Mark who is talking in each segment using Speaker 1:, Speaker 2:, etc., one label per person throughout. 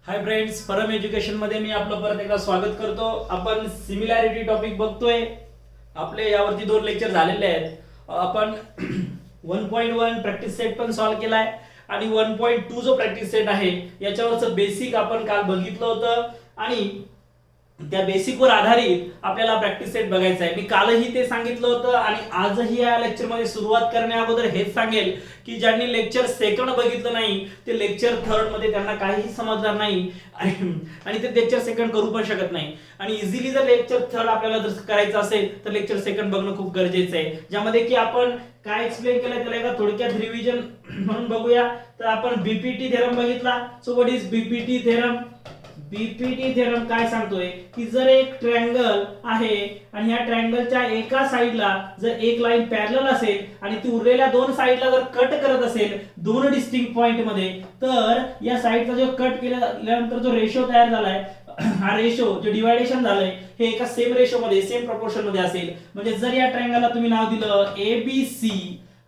Speaker 1: Hi friends, परम education मध्ये मी आपलं परत एकदा स्वागत करतो. आपण सिमिलॅरिटी टॉपिक बघतोय. आपले यावरती 2 लेक्चर झालेले आहेत. आपण 1.1 प्रॅक्टिस सेट पण सॉल्व्ह केलाय आणि 1.2 जो प्रॅक्टिस सेट आहे याच्यावरचं बेसिक आपण काल बघितलं होतं आणि त्या बेसिक वर आधारित आपल्याला प्रॅक्टिस सेट बघायचा आहे. मी कालही ते सांगितलं होतं आणि आजही या लेक्चर मध्ये सुरुवात करण्या अगोदर हेच सांगेल की ज्यांनी लेक्चर सेकंड बघितलं नाही ते लेक्चर थर्ड मध्ये त्यांना काहीही समजणार नाही आणि ते लेक्चर सेकंड करू पण शकत नाही. आणि इझिली जर लेक्चर थर्ड आपल्याला जर करायचं असेल तर लेक्चर सेकंड बघणं खूप गरजेचं आहे, ज्यामध्ये की आपण काय एक्सप्लेन केलंय त्याला एका थोडक्यात रिव्हिजन म्हणून बघूया. तर आपण बीपीटी थेरम बघितला. So what is BPT theorem? BPT theorem काय सांगतोय की जर एक ट्रायंगल आहे आणि ह्या ट्रायंगलच्या एका साइडला जर एक लाईन पॅरलल असेल आणि ती उरलेल्या 2 साइडला जर कट करत असेल 2 डिस्टिंक्ट पॉइंट मध्ये, तर या साइडचा जो कट केल्यानंतर जो रेशो तयार झालाय हा रेशो जो डिवायडेशन झालंय हे एका सेम रेशो मध्ये सेम प्रपोर्शन मध्ये असेल. म्हणजे जर या ट्रायंगलला तुम्ही नाव दिलं ABC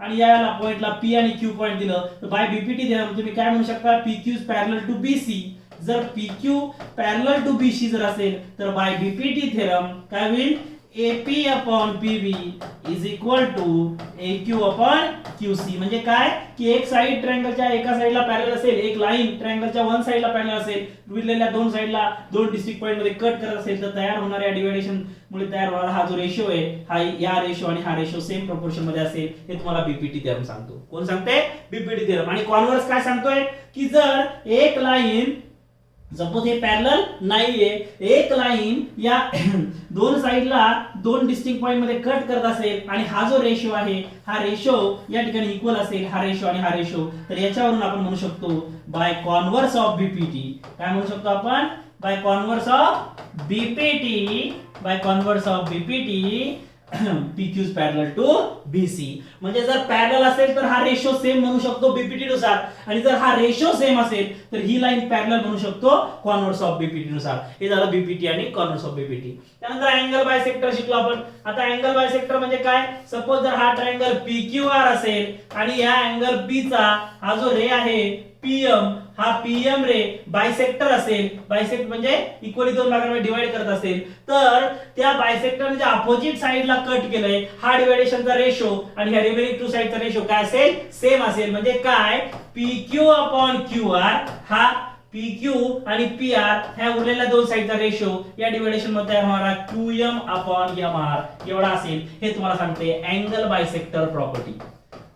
Speaker 1: आणि याला पॉइंटला P आणि Q पॉइंट दिलं तर बाय बीपीटी थेरम तुम्ही काय म्हणू शकता, PQ is parallel to BC. जर PQ पॅरलल टू BC जर असेल तर बाय बीपीटी थेरम काय होईल, AP upon PB is equal to AQ upon QC. म्हणजे काय की एक साइड ट्रायंगलच्या एका साइडला पॅरलल असेल, एक लाईन ट्रायंगलच्या वन साइडला पॅरलल असेल, उरलेल्या 2 साइडला 2 डिस्टिंक्ट पॉइंट मध्ये कट करत असेल तर तयार होणाऱ्या डिव्हायडेशन मुळे तयार होणारा हा जो रेशो आहे हा या रेशो आणि हा रेशो सेम प्रोपोर्शन मध्ये असेल. हे तुम्हाला बीपीटी थेरम सांगतो. कोण सांगते? BPT theorem. आणि कॉन्व्हर्स काय सांगतोय की जर एक लाईन सपोज हे पॅरलल नाहीये, एक लाईन या 2 साइडला 2 डिस्टिंक्ट पॉइंट मध्ये कट करत असेल आणि हा जो रेशो आहे हा रेशो या ठिकाणी इक्वल असेल, हा रेशो आणि हा रेशो, तर याच्यावरून आपण म्हणू शकतो बाय कॉन्व्हर्स ऑफ बीपीटी. काय म्हणू शकतो आपण? By converse of BPT, by converse of BPT PQ is parallel to BC. म्हणजे जर पॅरलल असेल तर हा रेशो सेम म्हणू शकतो बीपीटी नुसार, आणि जर हा रेशो सेम असेल तर ही लाईन पॅरलल म्हणू शकतो कॉन्व्हर्स ऑफ बीपीटी नुसार. हे झालं बीपीटी आणि कॉन्व्हर्स ऑफ बीपीटी. त्यानंतर अँगल बायसेक्टर शिकलो आपण. आता अँगल बायसेक्टर म्हणजे काय? सपोज जर हा ट्रायंगल PQR असेल आणि या अँगल B चा हा जो रे आहे PM, हा PM रे बायसेक्टर असेल, बायसेक्ट म्हणजे इक्वली 2 भागांमध्ये डिवाइड करत असेल, तर त्या बायसेक्टरने जे अपोजिट साइडला कट केलंय हा डिवायडेशनचा रेशो आणि ह्या रिमेनिंग 2 साइडचा रेशो काय असेल? सेम असेल. म्हणजे काय PQ अपॉन QR हा PQ आणि PR ह्या उरलेल्या 2 साइडचा रेशो या डिवायडेशन मध्ये तयार होणारा QM अपॉन MR एवढा असेल. हे तुम्हाला सांगते अँगल बायसेक्टर प्रॉपर्टी.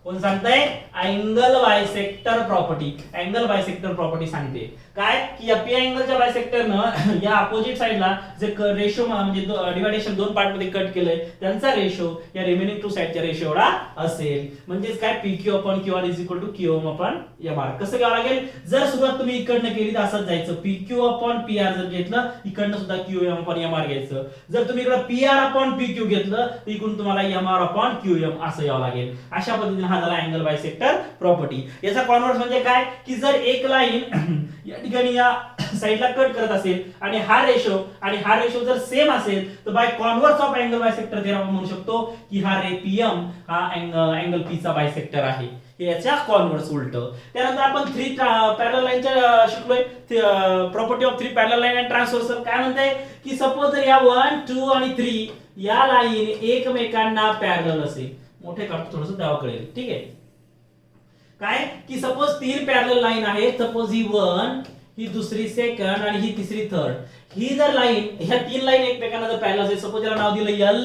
Speaker 1: कोण सांगताय? Angle bisector property. Angle bisector property सांगते काय की या पी अँगलच्या बायसेक्टरनं या अपोजिट साइडला जे रेशो म्हणजे डिवायडेशन 2 पार्ट मध्ये कट केलंय त्यांचा रेशो या रिमेनिंग 2 साइडच्या रेशो एवढा असेल. म्हणजे काय PQ upon QR is equal to QM upon MR. कसं घ्यावं लागेल? जर सुरुवात तुम्ही इकडनं केली तर असंच जायचं, PQ अपॉन PR जर घेतलं इकडनं सुद्धा QM अपॉन MR घ्यायचं. जर तुम्ही इकडे PR अपॉन PQ घेतलं तर इकडून तुम्हाला MR अपॉन QM असं यावं लागेल. अशा पद्धतीने हा झाला अँगल बायसेक्टर प्रॉपर्टी. याचा कॉन्व्हर्स म्हणजे काय की जर एक लाईन या ठिकाणी या साइडला कट करत असेल आणि हा रेशो जर सेम असेल तर by converse of angle bisector theorem आपण म्हणू शकतो की हा रे PM हा अँगल P चा बायसेक्टर आहे. याच्या कॉन्व्हर्स उलट. त्यानंतर आपण 3 पॅरलल लाईनच्या शिकलोय. Property of 3 parallel line and transversal काय म्हणते की सपोज जर या 1, 2 आणि 3 या लाईन एकमेकांना पॅरलल असेल, मोठे काढतो थोडंसं त्यावर कळेल. ठीक आहे काय की सपोज 3 पॅरलल लाईन आहे, सपोज ही 1, ही दुसरी सेकंड आणि ही तिसरी थर्ड. ही जर लाईन ह्या 3 लाईन एकमेकांना जर पॅरलल असेल, सपोज याला नाव दिलं L,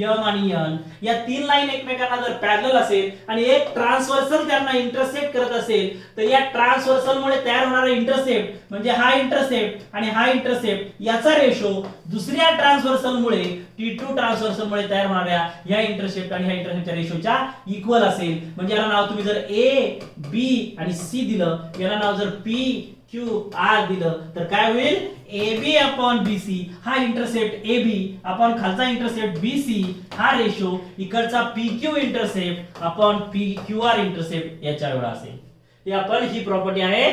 Speaker 1: M आणि N, या 3 लाईन एकमेकांना जर पॅरलल असेल आणि एक ट्रान्सव्हर्सल त्यांना इंटरसेक्ट करत असेल तर या ट्रान्सव्हर्सल मुळे तयार होणारा इंटरसेप्ट म्हणजे हा इंटरसेप्ट आणि हा इंटरसेप्ट याचा रेशो दुसऱ्या ट्रान्सव्हर्सल मुळे T2 ट्रान्सव्हर्सल मुळे तयार होणाऱ्या या इंटरसेप्ट आणि ह्या इंटरसेप्टच्या रेशोच्या इक्वल असेल. म्हणजे याला नाव तुम्ही जर A, B आणि C दिलं, याला नाव जर P, Q, R दिलं तर काय होईल? AB अपॉन BC हा इंटरसेप्ट AB अपॉन खालचा इंटरसेप्ट BC हा रेशो इकडचा PQ intercept upon PQR intercept याच्या एवढा असेल. हे आपण ही प्रॉपर्टी आहे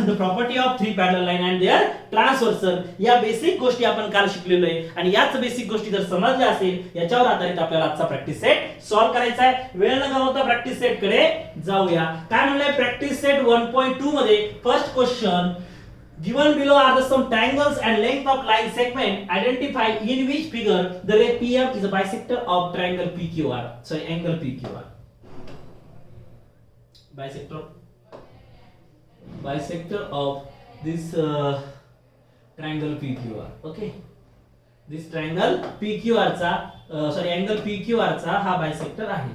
Speaker 1: the property of 3 parallel line and their transversal. या बेसिक गोष्टी आपण काल शिकलेलो आहे आणि याच बेसिक गोष्टी जर समजल्या असेल याच्यावर आधारित आपल्याला आजचा प्रॅक्टिस सेट सॉल्व्ह करायचा आहे. वेळ न घालवता प्रॅक्टिस सेट कडे जाऊया. काय म्हणलंय प्रॅक्टिस सेट 1.2 मध्ये first question Given below are the some triangles and length of line segment. Identify in which figure the ray PM is a bisector of triangle PQR. Sorry, angle PQR. Bisector of this triangle PQR. Okay. This triangle PQR चा angle PQR चा हा bisector आहे.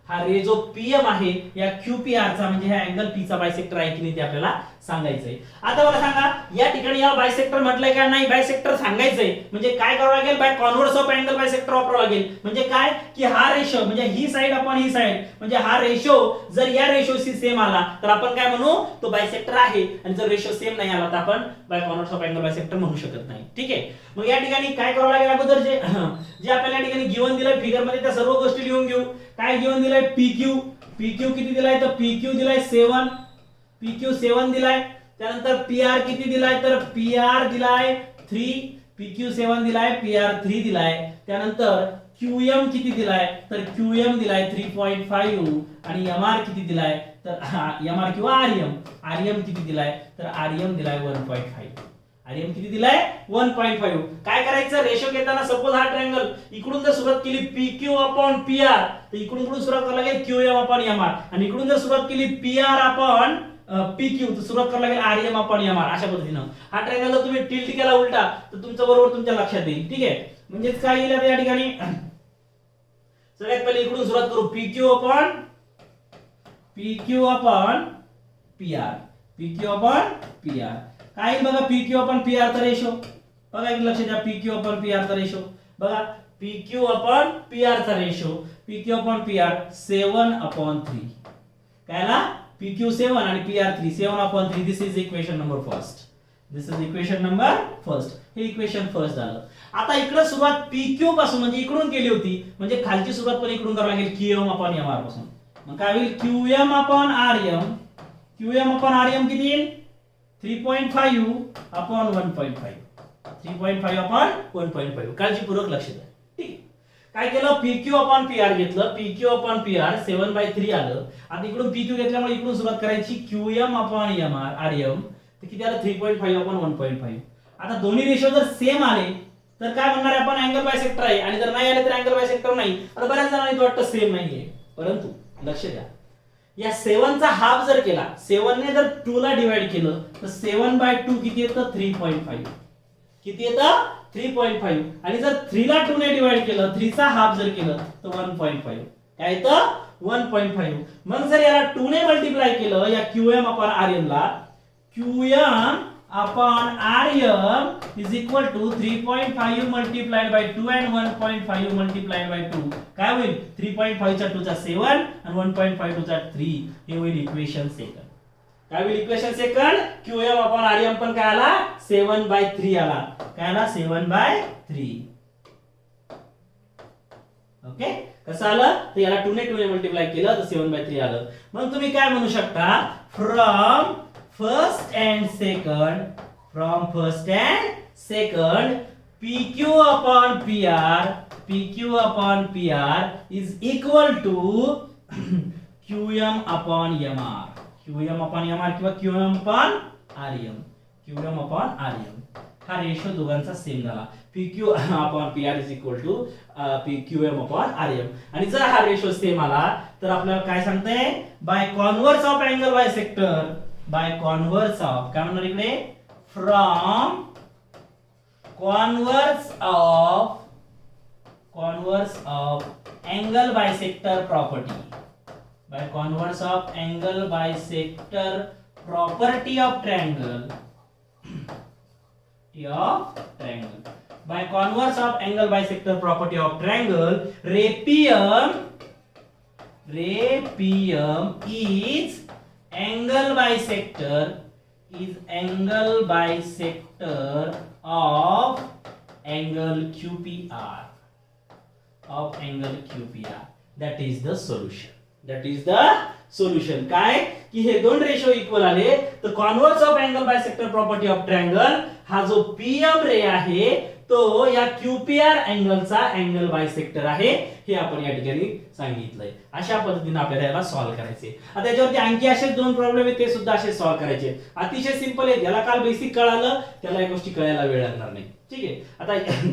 Speaker 1: हा रे जो PM आहे या QPR चा म्हणजे हा अँगल P चा बायसेक्टर आहे की नाही ते आपल्याला सांगायचंय. आता मला सांगा या ठिकाणी या बायसेक्टर म्हटलंय का नाही बायसेक्टर सांगायचंय म्हणजे काय करावं लागेल by converse of angle bisector वापरावं लागेल. म्हणजे काय की हा रेशो म्हणजे ही साइड अपॉन ही साइड म्हणजे हा रेशो जर या रेशोशी सेम आला तर आपण काय म्हणू तो बायसेक्टर आहे आणि जर रेशो सेम नाही आला तर आपण by converse of angle bisector म्हणू शकत नाही. ठीक आहे. मग या ठिकाणी काय करावं लागेल अगोदर जे आपल्याला या ठिकाणी गिवन दिलंय फिगर मध्ये त्या सर्व गोष्टी लिहून घेऊ. काय गिवन दिलंय PQ किती दिलाय तर PQ दिलाय 7 PQ 7 दिलाय. त्यानंतर PR किती दिलाय तर PR दिलाय 3 PQ 7 दिलाय PR 3 दिलाय. त्यानंतर QM किती दिलाय तर QM दिलाय 3.5 आणि MR किती दिलाय तर MR किंवा RM किती दिलाय तर RM दिलाय 1.5. RM किती दिलाय 1.5. काय करायचं रेशो घेताना सपोज हा ट्रायंगल इकडून जर सुरुवात केली PQ अपॉन PR तर इकडून सुरुवात करायला लागेल QM अपॉन MR आणि इकडून जर सुरुवात केली PR अपॉन PQ तर सुरुवात करायला लागेल RM अपॉन MR. अशा पद्धतीनं हा ट्रायंगल जर तुम्ही टिल्ट केला उलटा तर तुमच्या बरोबर तुमच्या लक्षात येईल. ठीक आहे. म्हणजे काय येईल या ठिकाणी सगळ्यात पहिले इकडून सुरुवात करू PQ अपॉन PR काय बघा PQ अपॉन PR चा रेशो बघा एक लक्ष द्या PQ अपॉन PR चा रेशो बघा PQ अपॉन PR चा ratio PQ upon PR 7 upon 3 कायला PQ 7 आणि PR 3 7 upon 3 this is equation number first हे इक्वेशन फर्स्ट झालं. आता इकडे सुरुवात PQ पासून म्हणजे इकडून केली होती म्हणजे खालची सुरुवात पण इकडून करावी लागेल QM अपॉन MR पासून. मग काय होईल QM अपॉन RM किती येईल 3.5 अपॉन 1.5 3.5 अपॉन 1.5 काळजीपूर्वक लक्ष द्या. ठीक काय केलं PQ अपॉन PR घेतलं PQ अपॉन PR 7/3 आलं. आता इकडून PQ घेतल्यामुळे इकडून सुरुवात करायची QM अपॉन RM तर किती आलं 3.5 अपॉन 1.5. आता दोन्ही रेशो जर सेम आले तर काय म्हणणार आपण अँगल बायसेक्टर आहे आणि जर नाही आले तर अँगल बायसेक्टर नाही. आता बऱ्याच जणांना वाटतं सेम नाहीये परंतु लक्ष द्या या 7 चा हाफ जर केला 7 ने जर 2 ला डिवाइड केलं तर 7/2 किती येतं 3.5 किती येतं 3.5 आणि जर 3 ला 2 ने डिवाइड केलं 3 चा हाफ जर केलं तर 1.5 काय येतं 1.5. मग जर याला 2 ने मल्टिप्लाय केलं या QM अपॉन RM ला QM upon RM is equal to 3.5 multiplied by 2 and 1.5 multiplied by 2 काय होईल 3.5 चा 2 चा 7 आणि 1.5 चा 3 हे होईल इक्वेशन सेकंड. काय होईल equation second QM upon RM पण काय आला 7/3 आला. काय आला 7/3. ओके कसं आलं तर याला 2 ने मल्टिप्लाय केलं तर 7/3 आलं. मग तुम्ही काय म्हणू शकता from first and second PQ upon PR is equal to QM upon MR किंवा QM upon RM हा रेशो दोघांचा सेम झाला. PQ upon PR is equal to QM upon RM आणि जर हा रेशो सेम आला तर आपल्याला काय सांगते by converse of angle bisector by converse of काय म्हणणार इकडे from converse of angle bisector property by converse of angle bisector property of triangle by converse of angle bisector property of triangle ray PM is angle bisector of angle QPR that is the solution काय की हे दोन ratio equal आले तर converse of angle bisector property of triangle हा जो PM रे आहे तो या QPR अँगलचा अँगल बायसेक्टर आहे हे आपण या ठिकाणी सांगितलंय. अशा पद्धतीने आपल्याला याला सॉल्व्ह करायचे. आता याच्यावरती आणखी असे दोन प्रॉब्लेम आहेत, ते सुद्धा असे सॉल्व्ह करायचे. अतिशय सिंपल आहे. याला काल बेसिक कळालं, त्याला या गोष्टी कळायला वेळ लागणार नाही. ठीक आहे. आता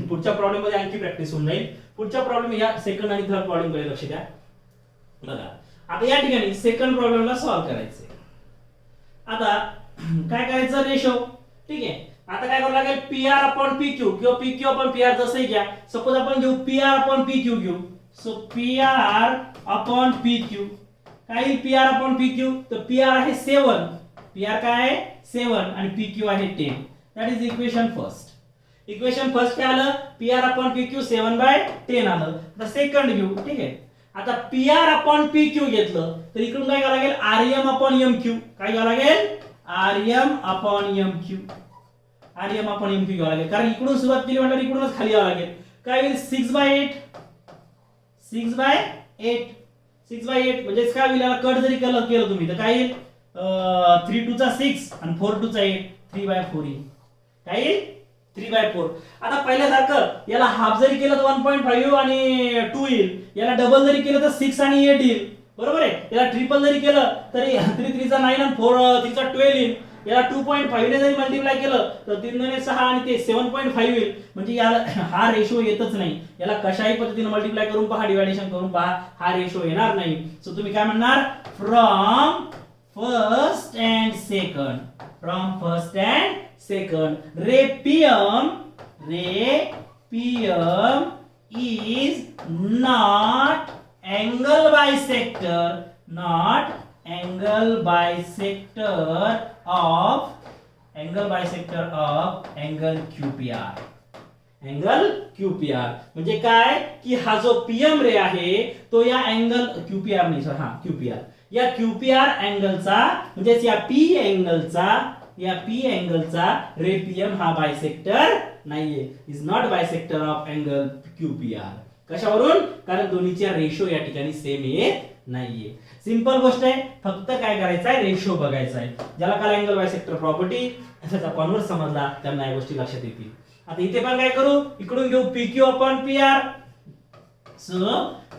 Speaker 1: पुढच्या प्रॉब्लेम मध्ये आणखी प्रॅक्टिस होऊन जाईल. पुढच्या प्रॉब्लेम या सेकंड आणि थर्ड प्रॉब्लेम कडे लक्ष द्या. बघा आता या ठिकाणी सेकंड प्रॉब्लेमला सॉल्व्ह करायचे. आता काय करायचं, रेशो. ठीक आहे. आता काय करावं लागेल, PR अपॉन PQ किंवा PQ अपॉन PR जसंही घ्या. सपोज आपण घेऊ PR अपॉन PQ घेऊ. सो PR अपॉन PQ काय येईल, PR अपॉन PQ. तर PR आहे 7, PR काय आहे 7 आणि PQ आहे 10. That is equation first. Equation first काय आलं, PR अपॉन PQ 7/10 आलं. आता सेकंड घेऊ. ठीक आहे. आता PR अपॉन PQ घेतलं तर इकडून काय करावं लागेल, RM अपॉन MQ. काय घ्यावं लागेल, RM upon MQ. RM upon MQ घ्यावं लागेल, कारण इकडून सुरुवात केली म्हणजे इकडूनच खाली यावं लागेल. काय होईल, 6/8. 6/8 6/8 म्हणजे काय होईल, याला कट जरी केलं तुम्ही तर काय येईल, 3 2 6 आणि 4 2 8 3/4 येईल. काय येईल, 3/4. आता पहिल्यासारखं याला हाफ जरी केलं तर 1.5 आणि 2 येईल. याला डबल जरी केलं तर 6 आणि 8 येईल. बरोबर आहे. याला ट्रिपल जरी केलं तरी 3 3 9 आणि 4 3 12 येईल. याला 2.5 ने जरी मल्टिप्लाय केलं तर 3 2 6 आणि ते 7.5 येईल. म्हणजे याला हा रेशो येतच नाही. याला कशाही पद्धतीने मल्टिप्लाय करून पहा, डिव्हायडेशन करून पहा, हा रेशो येणार नाही. सो तुम्ही काय म्हणणार, from first and second. From first and second ray PM is not angle bisector, not angle bisector of angle QPR. Angle QPR म्हणजे काय की हा जो PM रे आहे तो या अँगल QPR नाही सर, हा QPR, या QPR अँगलचा म्हणजे या P अँगलचा रे PM हा बायसेक्टर नाहीये. Is not bisector of angle QPR. कशावरून, कारण दोन्हीचा रेशो या ठिकाणी सेम येत नाहीये. सिंपल गोष्ट आहे. फक्त काय करायचं आहे, रेशो बघायचा आहे. ज्याला काल अँगल बायसेक्टर प्रॉपर्टी त्याचा कॉन्व्हर्स समजला त्यांना या गोष्टी लक्षात येतील. आता इथे पण काय करू, इकडून घेऊ PQ upon PR. So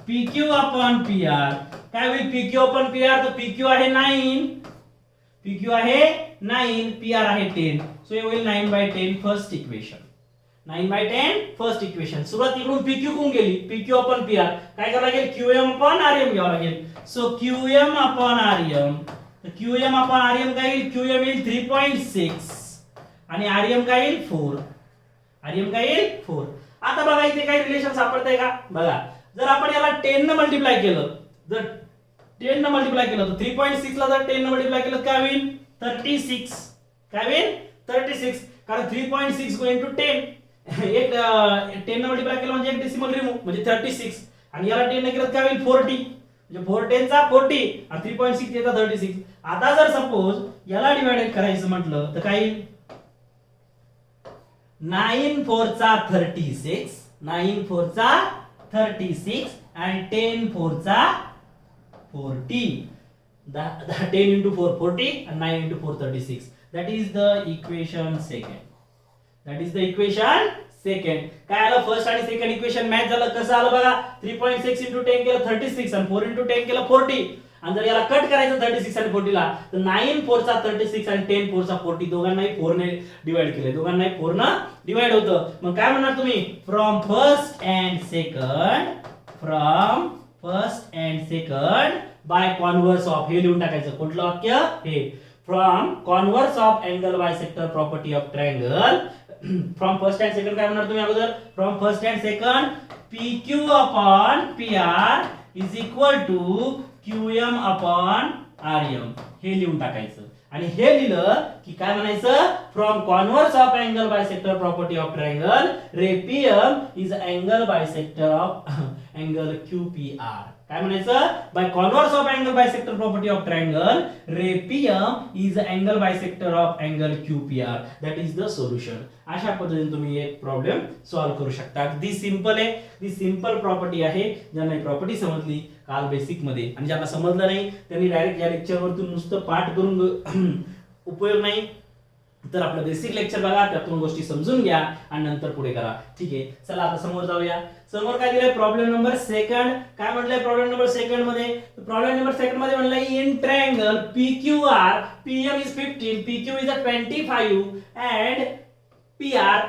Speaker 1: PQ upon PR काय होईल, PQ अपॉन PR तर PQ आहे 9, PQ आहे 9, PR आहे 10. सो हे होईल 9/10 फर्स्ट इक्वेशन. 9/10 first equation. सुरुवात इकडून PQ कोण गेली, PQ अपॉन PR काय करावं लागेल, QM अपॉन RM घ्यावं लागेल. सो QM अपॉन RM, तर QM अपॉन RM काय येईल, QM येईल 3.6 आणि RM काय येईल 4. RM काय येईल 4. आता बघा इथे काही रिलेशन सापडतंय का, बघा जर आपण याला 10 ने मल्टिप्लाय केलं, जर 10 ने मल्टिप्लाय केलं तर 3.6 ला जर 10 ने मल्टिप्लाय केलं काय होईल, 36. काय होईल 36, कारण 3.6 गोइंग टू 10. एक 10 ने मल्टिप्लाय केलं म्हणजे एक डेसिमल रिमूव्ह म्हणजे 36 आणि याला 10 ने केलं काय होईल 40. म्हणजे 4 10 चा 40 आणि 3.6 येता 36. आता जर सपोज याला डिवाइड करायचं म्हटलं तर काय येईल, 9 4 चा 36, 9 4 चा 36 आणि 10 4 चा 40. 10 into 4 40 and 9 into 4 36. That is the equation second. That is the equation second. काय आलं, फर्स्ट आणि सेकंड इक्वेशन मॅच झालं. कसं आलं बघा, 3.6 into 10 केलं 36 आणि 4 into 10 केलं 40. आणि जर याला कट करायचं 36 आणि 40 ला तर 9 4 चा 36 आणि 10 4 चा 40 दोघांनाही 4 ने डिवाइड केले, दोघांनाही 4 ने डिवाइड होतं. मग काय म्हणणार तुम्ही, from first and second by converse of, हे लिहून टाकायचं. कुठलं वाक्य हे, from converse of angle bisector property of triangle. From first and second काय म्हणणार तुम्ही अगोदर, from first and second PQ upon PR is equal to QM upon RM, हे लिहून टाकायचं. आणि हे लिहिलं की काय म्हणायचं, from converse of angle bisector property of triangle ray PM is angle bisector of angle QPR. काय म्हणायचं, by converse of angle bisector property of triangle ray PM is angle bisector of angle QPR. That is the solution. अशा पद्धतीने तुम्ही एक problem solve करू शकता. अगदी simple आहे, दी सिंपल प्रॉपर्टी आहे. ज्यांना ही प्रॉपर्टी समजली काल बेसिक मध्ये आणि ज्यांना समजलं नाही त्यांनी डायरेक्ट या लेक्चर वरतून नुसतं पाठ करून उपयोग नाही. तर आपलं बेसिक लेक्चर बघा, त्यातून गोष्टी समजून घ्या आणि नंतर पुढे करा. ठीक आहे, चला आता समोर जाऊया. समोर काय दिलंय, प्रॉब्लेम नंबर सेकंड. काय म्हटलंय प्रॉब्लेम नंबर सेकंड मध्ये? प्रॉब्लेम नंबर सेकंड मध्ये म्हणलंय in triangle PQR PM is 15, PQ is a 25 and PR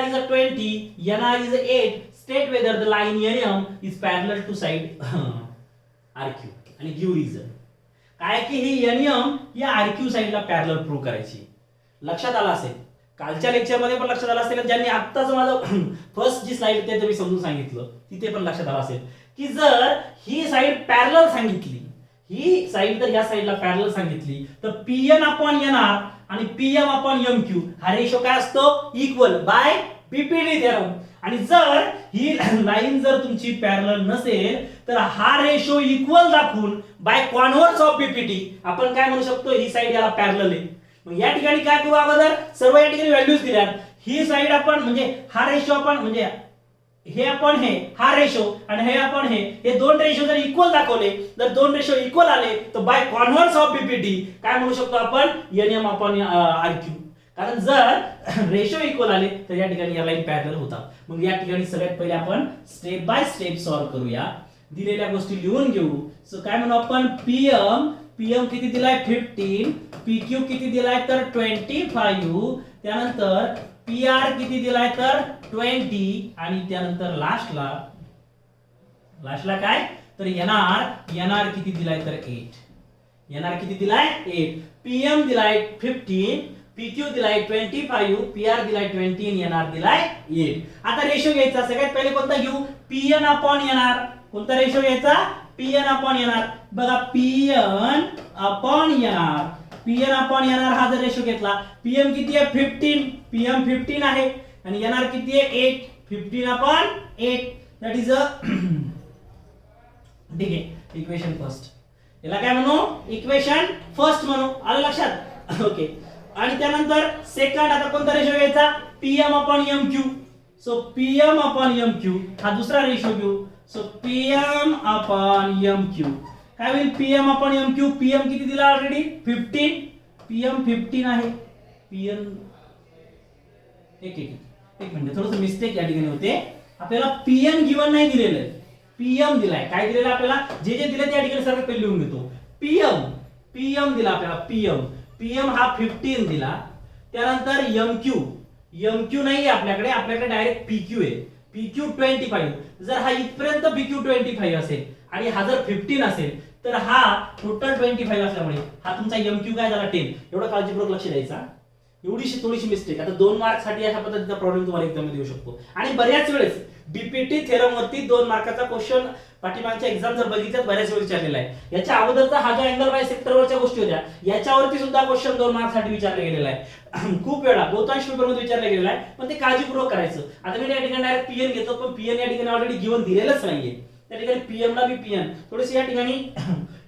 Speaker 1: is a 20, NR is a 8. State whether the line NM is parallel to side RQ आणि give reason. काय की ही NM या RQ साइडला parallel prove करायची. लक्षात आलं असेल, कालच्या लेक्चर मध्ये पण लक्षात आलं असेल, ज्यांनी आत्ताच माझं फर्स्ट जी स्लाइड ते मी समजून सांगितलं तिथे पण लक्षात आलं असेल की जर ही साइड पॅरलल सांगितली, ही साइड तर या साइडला पॅरलल सांगितली, तर PN अपॉन NR आणि PM अपॉन MQ हा रेशो काय असतो, इक्वल बाय BPD थेरम. आणि जर ही लाईन जर तुमची पॅरलल नसेल तर हा रेशो इक्वल दाखवून बाय कॉन्व्हर्स ऑफ BPD आपण काय म्हणू शकतो, ही साइड याला पॅरलल आहे. मग या ठिकाणी काय करू, अगोदर सर्व या ठिकाणी व्हॅल्यूज दिल्यात. ही साइड आपण म्हणजे हा रेशो आपण म्हणजे हे आपण हे हा रेशो आणि हे आपण हे दोन रेशो जर इक्वल दाखवले, जर दोन रेशो इक्वल आले तर बाय कॉन्व्हर्स ऑफ BPD काय म्हणू शकतो आपण, NM अपॉन RQ. कारण जर रेशो इक्वल आले तर या ठिकाणी या लाईन पॅरलल होतात. मग या ठिकाणी सगळ्यात पहिले आपण स्टेप बाय स्टेप सॉल्व्ह करूया. दिलेल्या गोष्टी लिहून घेऊ. सो काय म्हणू आपण, PM किती दिलाय 15, PQ किती दिलाय तर 25, त्यानंतर PR किती दिलाय तर 20 आणि त्यानंतर लास्टला काय तर NR किती दिलाय तर 8. NR किती दिलाय 8. PM दिलाय 15, PQ दिलाय 25, PR दिलाय 20 आणि NR दिलाय 8. आता रेशो घ्यायचा. सगळ्यात पहिले कोणता घेऊ, PN अपॉन NR. कोणता रेशो घ्यायचा, PN अपॉन NR. बघा PN अपॉन NR हा जर रेशो घेतला, PM किती आहे 15, PM 15 आहे आणि NR किती आहे 8, 15 अपॉन 8 दॅट इज अ ठीक आहे इक्वेशन फर्स्ट. याला काय म्हणू, इक्वेशन फर्स्ट म्हणू. आलं लक्षात, ओके. आणि त्यानंतर सेकंड आता कोणता रेशो घ्यायचा, PM upon MQ. So PM upon MQ हा दुसरा रेशो घेऊ. सो PM अपॉन MQ काय होईल, PM अपॉन MQ. PM किती दिला ऑलरेडी 15, PM 15 आहे. PM एक मिनिट थोडंसं मिस्टेक या ठिकाणी होते. आपल्याला PN गिवन नाही दिलेलं आहे, PM दिलाय. काय दिलेलं आपल्याला, जे जे दिले त्या ठिकाणी सर्व पहिले लिहून घेतो. PM दिला आपल्याला, PM हा 15 दिला. त्यानंतर MQ नाही आपल्याकडे डायरेक्ट PQ आहे. PQ 25. जर हा इथपर्यंत PQ 25 असेल आणि हा जर 15 असेल तर हा टोटल 25 असल्यामुळे हा तुमचा MQ काय झाला 10. एवढा काळजीपूर्वक लक्ष द्यायचा. एवढीशी थोडीशी मिस्टेक. आता 2 मार्क साठी अशा पद्धतीचा प्रॉब्लेम तुम्हाला एक्झाम मध्ये येऊ शकतो. आणि बऱ्याच वेळेस BPT थेरम वरती 2 मार्काचा क्वेश्चन पाठीमागच्या एक्झाम जर बघितल्यात बऱ्याच वेळेस विचारलेला आहे. याच्या अगोदरचा हा जो अँगल बाय सेक्टरवरच्या गोष्टी होत्या याच्यावरती सुद्धा क्वेश्चन 2 मार्क साठी विचारला गेलेला आहे. खूप वेळा बहुतांश पेपर मध्ये विचारला गेलेला आहे, पण ते काळजीपूर्वक करायचं. आता मी या ठिकाणी डायरेक्ट PN घेतो, पण PN या ठिकाणी ऑलरेडी गिवन दिलेलंच नाहीये. त्या ठिकाणी PM ला बी PN थोडीशी या ठिकाणी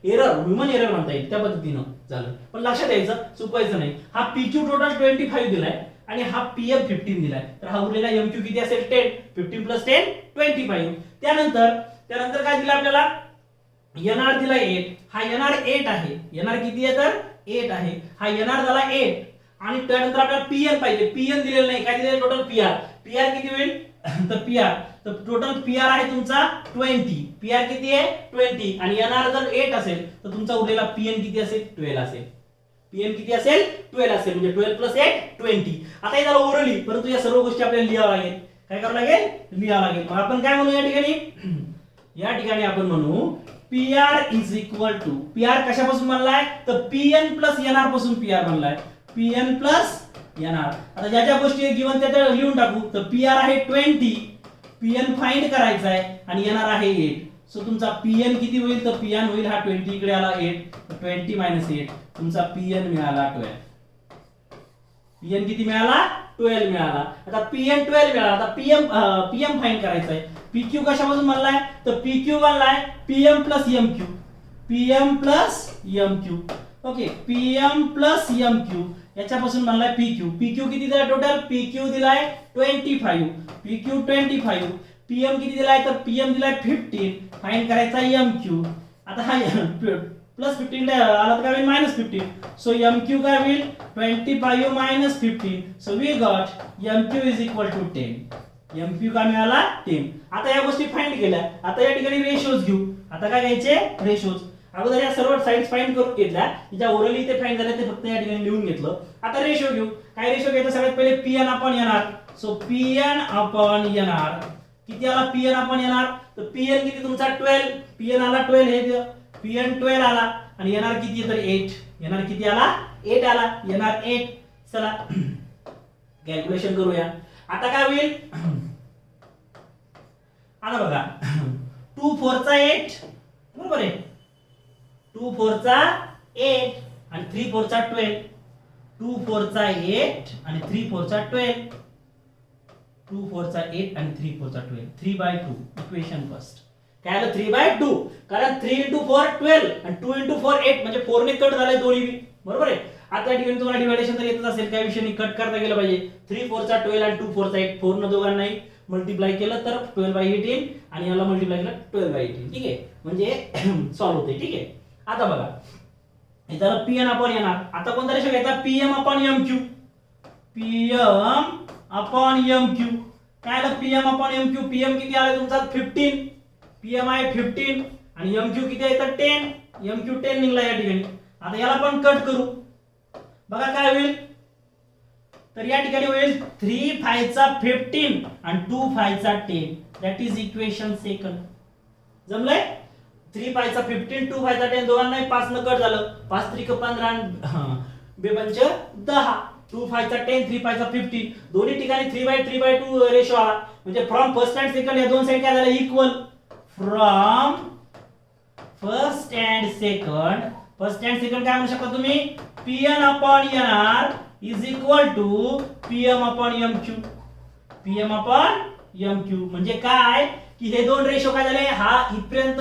Speaker 1: ह्युमन एरर म्हणता येईल त्या पद्धतीनं झालं. पण लक्षात द्यायचं, चुकवायचं नाही. हा PQ टोटल 25 दिलाय आणि हा PM 15 दिलाय, तर हा उरलेला MQ किती असेल 10. 15 + 10 25. त्यानंतर काय दिलं आपल्याला, NR दिला 8. हा NR 8 आहे. NR किती आहे तर 8 आहे. हा NR झाला 8 आणि त्यानंतर आपल्याला PN पाहिजे. PN दिलेलं नाही. काय दिलेलं टोटल PR किती होईल तर टोटल PR आहे तुमचा 20. PR किती आहे 20 आणि NR जर 8 असेल तर तुमचा उरलेला PN किती असेल 12 असेल. PM किती असेल 12 असेल, म्हणजे 12 + 8 20. आता हे झालं ओरली, परंतु या सर्व गोष्टी आपल्याला लिहावं लागेल. काय करावं लागेल, लिहावं लागेल. मग आपण काय म्हणू या ठिकाणी आपण म्हणू PR is equal to, PR कशापासून बनलाय तर PN + NR पासून PR बनलाय. PN + NR. आता ज्या ज्या गोष्टी गिवन त्या लिहून टाकू. तर PR आहे 20, PN फाइंड करायचा आहे आणि NR आहे 8. सो तुमचा PN किती होईल तर PN होईल हा 20 इकडे आला 8, 20 - 8 तुमचा PN मिळाला 12. PN किती मिळाला 12 मिळाला. आता PN 12 मिळाला. आता PM फाइंड करायचा आहे. PQ कशापासून बनलाय तर PQ बनलाय PM + MQ. PM + MQ okay. PM + MQ याच्यापासून बनलाय PQ. PQ किती दिलाय टोटल, PQ दिलाय 25. PQ 25. PM किती दिलाय तर PM दिलाय 15. फाइंड करायचा MQ. आता हा +15 आला तर काय होईल -15. सो MQ काय होईल 25 - 15. So we got MQ is equal to 10. MQ काय मिळाला 10. आता या गोष्टी फाइंड केल्या. आता या ठिकाणी रेशोज घेऊ. आता काय घ्यायचे रेशोज. अगोदर या सर्व साइड्स फाइंड करून घेतल्या. ज्या ओरली ते फाइंड झाले ते फक्त या ठिकाणी लिहून घेतलं. आता रेशो घेऊ. काय रेशो घ्यायचं सगळ्यात पहिले Pn upon NR. So Pn upon NR किती आला Pn अपॉन NR. तर Pn किती तुमचा 12. Pn आला 12 हे Pn 12 आला आणि NR किती तर 8. NR किती आला 8 आला. NR 8. चला कॅल्क्युलेशन करूया. आता काय होईल आता बघा 2 4 चा 8 बरोबर आहे. 2 4 चा 8 आणि 3 4 चा 12. 2 4 चा 8 आणि 3 4 चा 12. 2 4 चा 8 आणि 3 4 चा 12. 3/2 इक्वेशन फर्स्ट. काय आलं 3/2 कारण 3 × 4 12 आणि 2 × 4 8 म्हणजे 4 ने कट झाले दोन्ही बी बरोबर आहे. आता या ठिकाणी तुम्हाला डिव्हायडेशन तर येतच असेल काय विषयाने कट करता गेलं पाहिजे. 3 4 चा 12 आणि 2 4 चा 8 4 न दोघांनाही मल्टिप्लाय केलं तर 12/18 आणि याला मल्टिप्लाय केलं 12/18. ठीक आहे म्हणजे सॉल्व्ह होते. ठीक आहे. आता बघा हे झालं Pn अपॉन NR. आता कोणता रेशो घ्यायचा Pm upon MQ. Pm upon MQ काय आलं Pm अपॉन MQ. Pm किती आलं तुमचा 15. Pm आहे 15 आणि MQ किती आहे तर 10. MQ 10 निघाला या ठिकाणी. आता याला पण कट करू. बघा काय होईल तर या ठिकाणी होईल 3 5 चा 15 आणि 2 5 चा 10. That is equation second. जमलंय. 3 5 चा 15 2 5 चा 10 दोघांनाही 5 न कट झालं. 5 3 15 आणि 2 10. 2 5 चा 10 3 5 चा 15 दोन्ही ठिकाणी 3/3/2 रेशो आला. म्हणजे फ्रॉम फर्स्ट अँड सेकंड या दोन साइड काय झालं equal. From first and second काय म्हणू शकता तुम्ही Pn upon NR is equal to Pm upon MQ. Pm upon MQ म्हणजे काय की हे दोन रेशो काय झाले हा इथपर्यंत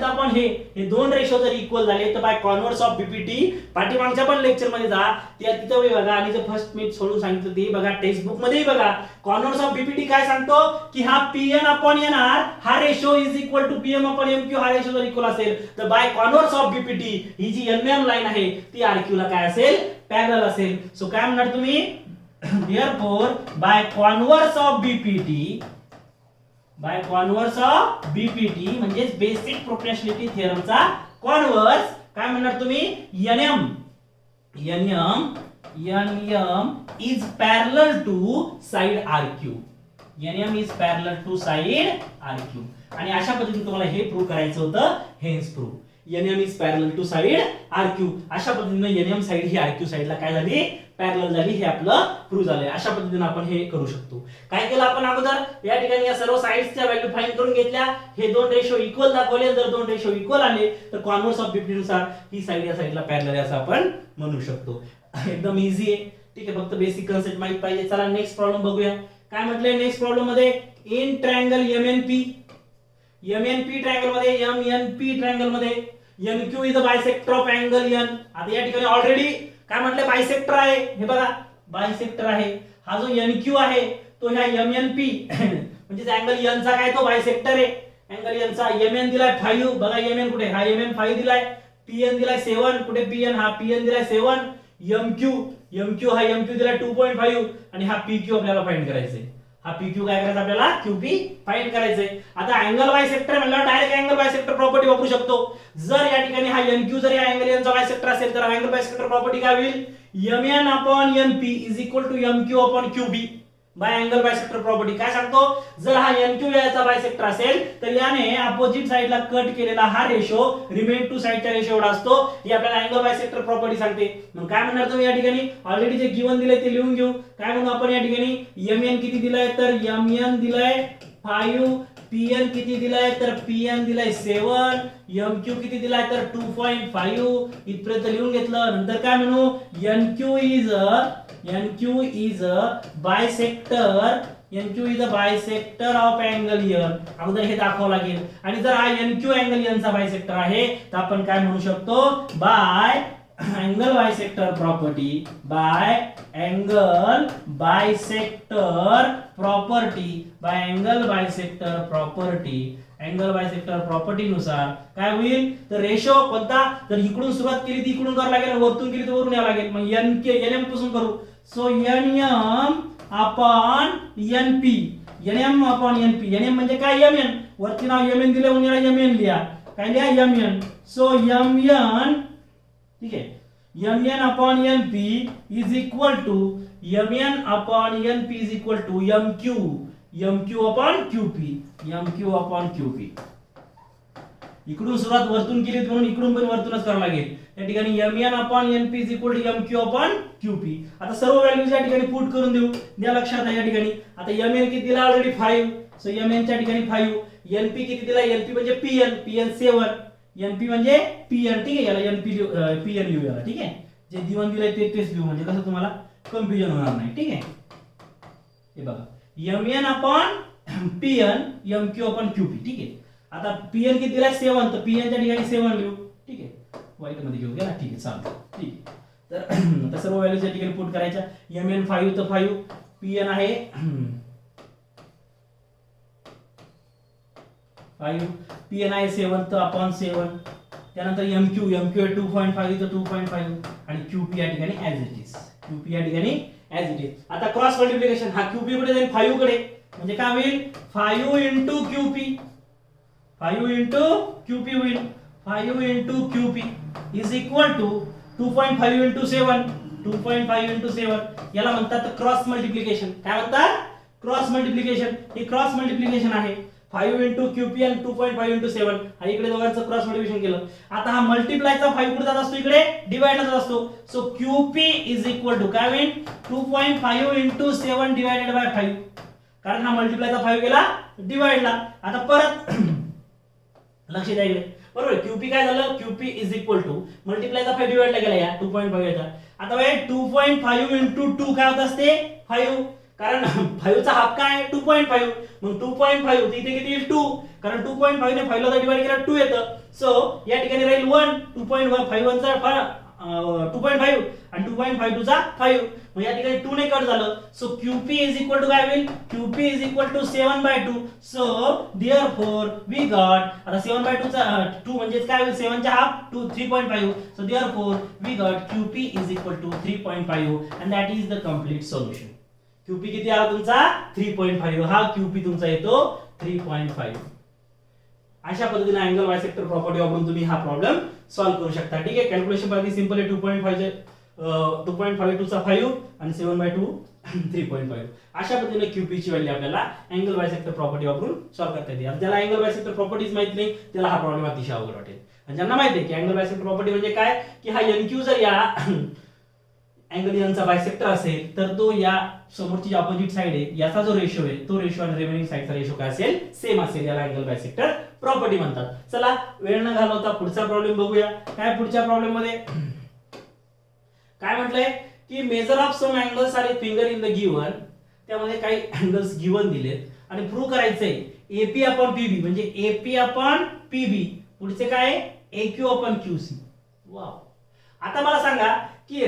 Speaker 1: आपण हे दोन रेशो जर इक्वल झाले तर बाय कॉन्व्हर्स ऑफ बीपीटी पाठीमागच्या पण लेक्चर मध्ये जा तिथं बघा आणि जे फर्स्ट मी सोडून सांगितलं ते बघा टेक्स्ट बुक मध्ये बघा. कॉन्व्हर्स ऑफ बीपीटी काय सांगतो की हा Pn अपॉन NR हा ratio is equal to Pm upon MQ हा रेशो जर इक्वल असेल तर बाय कॉन्व्हर्स ऑफ बीपीटी ही जी NM लाईन आहे ती RQ ला काय असेल पॅरलल असेल. सो काय म्हणणार तुम्ही therefore by converse of BPT म्हणजे बेसिक प्रोपोर्शनॅलिटी थिअरमचा कॉन्व्हर्स काय म्हणणार तुम्ही NM is parallel to side RQ. NM is parallel to side RQ आणि अशा पद्धतीने तुम्हाला हे प्रूव्ह करायचं होतं. Hence prove NM is parallel to side RQ. अशा पद्धतीने NM साइड ही RQ साइडला काय झाली पॅरलल झाली हे आपलं प्रूव्ह झालंय. अशा पद्धतीने आपण हे करू शकतो. काय केलं आपण अगोदर या ठिकाणी या सर्व साइड्सच्या व्हॅल्यू फाइंड करून घेतल्या. हे दोन रेशो इक्वल दाखवले. जर दोन रेशो इक्वल आले तर कॉन्व्हर्स ऑफ बीपीटी नुसार ही साइड या साइडला पॅरलल आहे असं आपण म्हणू शकतो. एकदम इझी आहे. ठीक आहे. फक्त बेसिक कन्सेप्ट माहित पाहिजे. चला नेक्स्ट प्रॉब्लेम बघूया. काय म्हटलंय नेक्स्ट प्रॉब्लेम मध्ये इन ट्रायंगल MNP ट्रायंगल मध्ये MQ is a bisector of angle N. आता या ठिकाणी ऑलरेडी काय म्हटलं बायसेक्टर आहे. हे बघा बायसेक्टर आहे. हा जो NQ आहे तो ह्या MNP म्हणजे अँगल N चा काय तो बायसेक्टर आहे. अँगल N चा MN दिलाय 5. बघा MN कुठे हा MN 5 दिलाय. PN दिलाय 7. कुठे PN हा PN दिलाय 7. MQ हा MQ दिलाय 2.5 आणि हा PQ आपल्याला फाइंड करायचा आहे. हा PQ काय करायचं आपल्याला QP फाइंड करायचंय. आता अँगल बायसेक्टर म्हणल्यावर डायरेक्ट अँगल बायसेक्टर प्रॉपर्टी वापरू शकतो. जर या ठिकाणी हा NQ जर या अँगल N चा बायसेक्टर असेल तर अँगल बायसेक्टर प्रॉपर्टी काय होईल MN upon NP is equal to MQ upon QB by angle bisector property. काय सांगतो जर हा NQ याचा बायसेक्टर असेल तर याने अपोजिट साइडला कट केलेला हा रेशो रिमेन टू साइडचा रेशो एवढा असतो. ही आपल्याला अँगल बायसेक्टर प्रॉपर्टी सांगते. मग काय म्हणणार तुम्ही या ठिकाणी ऑलरेडी जे गिवन दिले ते लिहून घेऊ. काय म्हणू आपण या ठिकाणी MN किती दिलाय तर MN दिलाय 5. PN किती दिलाय तर PN दिलाय 7. MQ किती दिलाय तर 2.5 इथपर्यंत लिहून घेतलं. नंतर काय म्हणू NQ is a bisector of angle N. अगोदर हे दाखवावं लागेल. आणि जर हा NQ अँगल N चा बायसेक्टर आहे तर आपण काय म्हणू शकतो by angle bisector property angle bisector property नुसार काय होईल, तर रेशो कोणता, तर इकडून सुरुवात केली ती इकडून करावं लागेल, वरतून केली तर वरून यावं लागेल. मग एनएम पासून करू. So NM upon NP, NM upon NP. NM म्हणजे काय, एमएन. वरती नाव एमएन दिले म्हणून याला एमएन लिहा. काय लिहा, एमएन. सो एमएन, ठीक आहे, MN upon NP is equal to MN upon NP is equal to MQ, MQ upon QP, MQ upon QP. इकडून सुरुवात वरतून केली म्हणून इकडून पण वरतूनच करावं लागेल. या ठिकाणी MN upon NP is equal to MQ upon QP. आता सर्व व्हॅल्यूज या ठिकाणी पुट करून देऊ. द्या लक्षात आहे या ठिकाणी. आता एमएन किती दिला, ऑलरेडी 5. सो एमएन च्या ठिकाणी 5. एनपी किती दिला, एनपी म्हणजे पीएन, पीएन 7. एनपी म्हणजे पीएन, ठीक आहे. याला एनपी पीएन लिहू याला, ठीक आहे. जे दिवन दिलंय तेच लिहू, म्हणजे कसं तुम्हाला कन्फ्युजन होणार नाही, ठीक आहे. हे बघा, MN upon PN, MQ upon QP, ठीक आहे. आता पीएन किती दिलाय, 7. तर पीएन च्या ठिकाणी 7 लिहू, ठीक आहे. व्हाईट मध्ये घेऊ घ्या, ठीक आहे, चालतं, ठीक आहे. तर आता सर्व व्हॅल्यूज या ठिकाणी पुट करायच्या. एमएन 5 तर 5, पीएन आहे 5, पीएन आहे 7 तर अपॉन 7. त्यानंतर एमक्यू, एमक्यू आहे 2.5 तर 2.5 आणि क्यूपी या ठिकाणी ऍज इट इज, क्यूपी या ठिकाणी ऍज इट इज. आता क्रॉस मल्टिप्लिकेशन, हा क्यूपी कडे जाईल 5 कडे, म्हणजे काय होईल, 5 इंटू क्यूपी, 5 इंटू क्यूपी होईल. 5 into QP is equal to 2.5 into 7, 2.5 into 7. याला म्हणतात क्रॉस मल्टिप्लिकेशन. काय म्हणतात, क्रॉस मल्टिप्लिकेशन. हे क्रॉस मल्टिप्लिकेशन आहे. 5 इंटू क्यूपी आणि 2.5 इंटू 7, हा इकडे दोघांचं क्रॉस मल्टिप्लिकेशन केलं. आता हा मल्टिप्लायचा 5 कुठे जात असतो, इकडे डिवाइडला जात असतो. So QP is equal to काय होईल, 2.5 इंटू 7 डिवाइडेड बाय 5, कारण हा मल्टिप्लायचा 5 गेला डिवाइडला. आता परत लक्ष द्या इकडे, बरोबर. क्यूपी काय झालं, क्यूपी इज इक्वल टू मल्टिप्लायचा 5 डिवाइडला गेला या 2.5 याचा. आता बघा 2.5 इंटू 2 काय होत असते, 5, कारण 5 चा हाफ काय आहे 2.5. मग 2.5 इथे किती येईल 2, कारण 2.5 ने 5 ला डिवाइड केला 2 येतं. सो या ठिकाणी राहील 1. 2.5 चा 2.5 आणि 2.5 चा 5, मग या ठिकाणी 2 ने कट झालं. So QP is equal to काय होईल, QP is equal to 7/2. So therefore we got, आता 7/2 चा 2 म्हणजे काय होईल, 7 चा half 2, 3.5. So therefore we got QP is equal to 3.5 and that is the complete solution. QP किती आला तुमचा, 3.5. हा क्यूपी तुमचा येतो 3.5. अशा पद्धतीने अँगल बायसेक्टर प्रॉपर्टी वापरून तुम्ही हा प्रॉब्लेम सॉल्व्ह करू शकता, ठीक आहे. कॅल्क्युलेशन अगदी सिंपल आहे. 2.5 चा 5 आणि 7/2 3.5. अशा पद्धतीने क्यूपी ची व्हॅल्यू आपल्याला अँगल बायसेक्टर प्रॉपर्टी वापरून सॉल्व्ह करता येते. ज्याला अँगल बायसेक्टर प्रॉपर्टीज माहित नाही त्याला हा प्रॉब्लेम अतिशय अवघड वाटेल. आणि ज्यांना माहिती आहे की अँगल बायसेक्टर प्रॉपर्टी म्हणजे काय, की हा एनक्यू जर या अँगल एनचा बायसेक्टर असेल तर तो या समोरची जी अपोजिट साइड आहे याचा जो रेशो आहे तो रेशो आणि रिमेनिंग साइडचा रेशो काय असेल, सेम असेल. याला अँगल बायसेक्टर प्रॉपर्टी म्हणतात. चला वेळ न घालवता पुढचा प्रॉब्लेम बघूया. काय पुढच्या प्रॉब्लेम मध्ये काय म्हटलंय की measure of some angles are finger in the given. त्यामध्ये काही अँगल्स गिवन दिलेत आणि प्रूव्ह करायचंय एपी अपॉन पीबी, म्हणजे एपी अपॉन पीबी. पुढचे काय, एक्यू अपॉन क्यूसी. वाव. आता मला सांगा की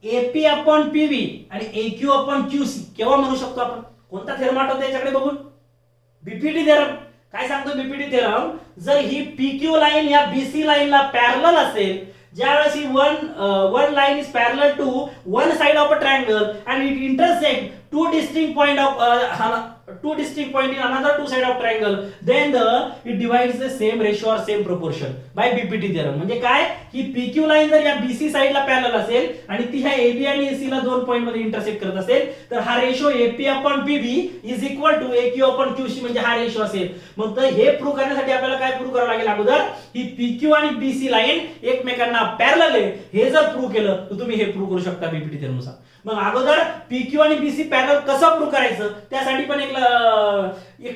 Speaker 1: एपी अपॉन पीबी आणि एक्यू अपॉन क्यूसी केव्हा म्हणू शकतो आपण, कोणता थेरम आठवतो याच्याकडे बघून, बीपीटी थेरम. काय सांगतो बीपीटी थेरम, जर ही पीक्यू लाईन या बीसी लाईनला पॅरलल असेल, ज्यावेळेस ही one line is parallel to one side of a triangle and it intersect two distinct point in another two side of triangle, then it divides the same ratio or same proportion by BPT theorem. म्हणजे काय, ही PQ line जर या BC साइडला parallel असेल आणि ती ह्या AB आणि AC ला दोन पॉइंट मध्ये इंटरसेक्ट करत असेल तर हा ratio AP upon PB is equal to AQ upon QC, म्हणजे हा रेशो असेल. मग तर हे प्रूव्ह करण्यासाठी आपल्याला काय प्रूव्ह करावं लागेल, अगोदर ही PQ आणि BC लाईन एकमेकांना पॅरलल आहे हे जर प्रूव्ह केलं तर तुम्ही हे प्रूव्ह करू शकता BPT theorem नुसार. मग अगोदर PQ आणि BC पॅरलल कसं प्रूव्ह करायचं त्यासाठी पण एक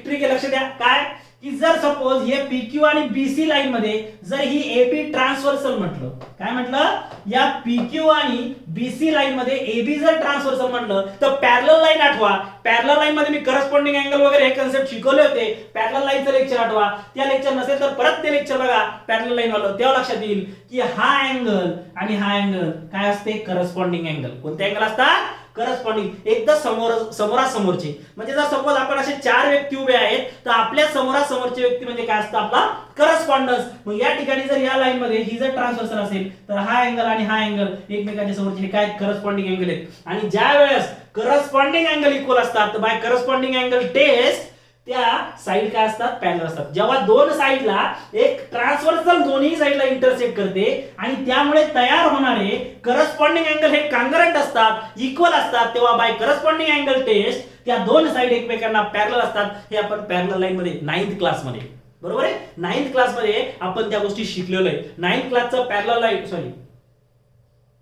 Speaker 1: ट्रिक आहे, लक्ष द्या. काय की जर सपोज हे PQ आणि BC लाईन मध्ये जर ही AB ट्रान्सव्हर्सल म्हटलं, काय म्हटलं, या PQ आणि BC लाईन मध्ये AB जर ट्रान्सव्हर्सल म्हटलं तर पॅरलल लाईन आठवा. पॅरलल लाईन मध्ये मी करस्पॉन्डिंग अँगल वगैरे हे कन्सेप्ट शिकवले होते. पॅरलल लाईनचं लेक्चर आठवा. त्या लेक्चर नसेल तर परत ते लेक्चर बघा पॅरलल लाईन वाला, तेव्हा लक्षात येईल की हा अँगल आणि हा अँगल काय असते, करस्पॉन्डिंग अँगल. कोणते अँगल असतात, करस्पॉन्डिंग एकदा समोरासमोरचे. म्हणजे जर सपोज आपण असे चार व्यक्ती उभे आहेत तर आपल्या समोरासमोरचे व्यक्ती म्हणजे काय असतं आपला करस्पॉन्डन्स. मग या ठिकाणी जर या लाईन मध्ये ही जर ट्रान्सव्हर्सल असेल तर हा अँगल आणि हा अँगल एकमेकांच्या समोरचे हे काय करस्पॉन्डिंग अँगल आहेत. आणि ज्या वेळेस करस्पॉन्डिंग अँगल इक्वल असतात तर बाय करस्पॉन्डिंग अँगल टेस्ट त्या साइड काय असतात पॅरलल असतात. जेव्हा दोन साइडला एक ट्रान्सव्हर्सल दोन्ही साइडला इंटरसेक्ट करते आणि त्यामुळे तयार होणारे करस्पॉन्डिंग अँगल हे काँग्रंट असतात, इक्वल असतात, तेव्हा बाय करस्पॉन्डिंग अँगल टेस्ट त्या दोन साइड एकमेकांना पॅरलल असतात. हे आपण पॅरलल लाईन मध्ये 9th क्लासमध्ये, बरोबर आहे, 9th क्लासमध्ये आपण त्या गोष्टी शिकलेलो आहे. 9th क्लासचा पॅरलल लाईन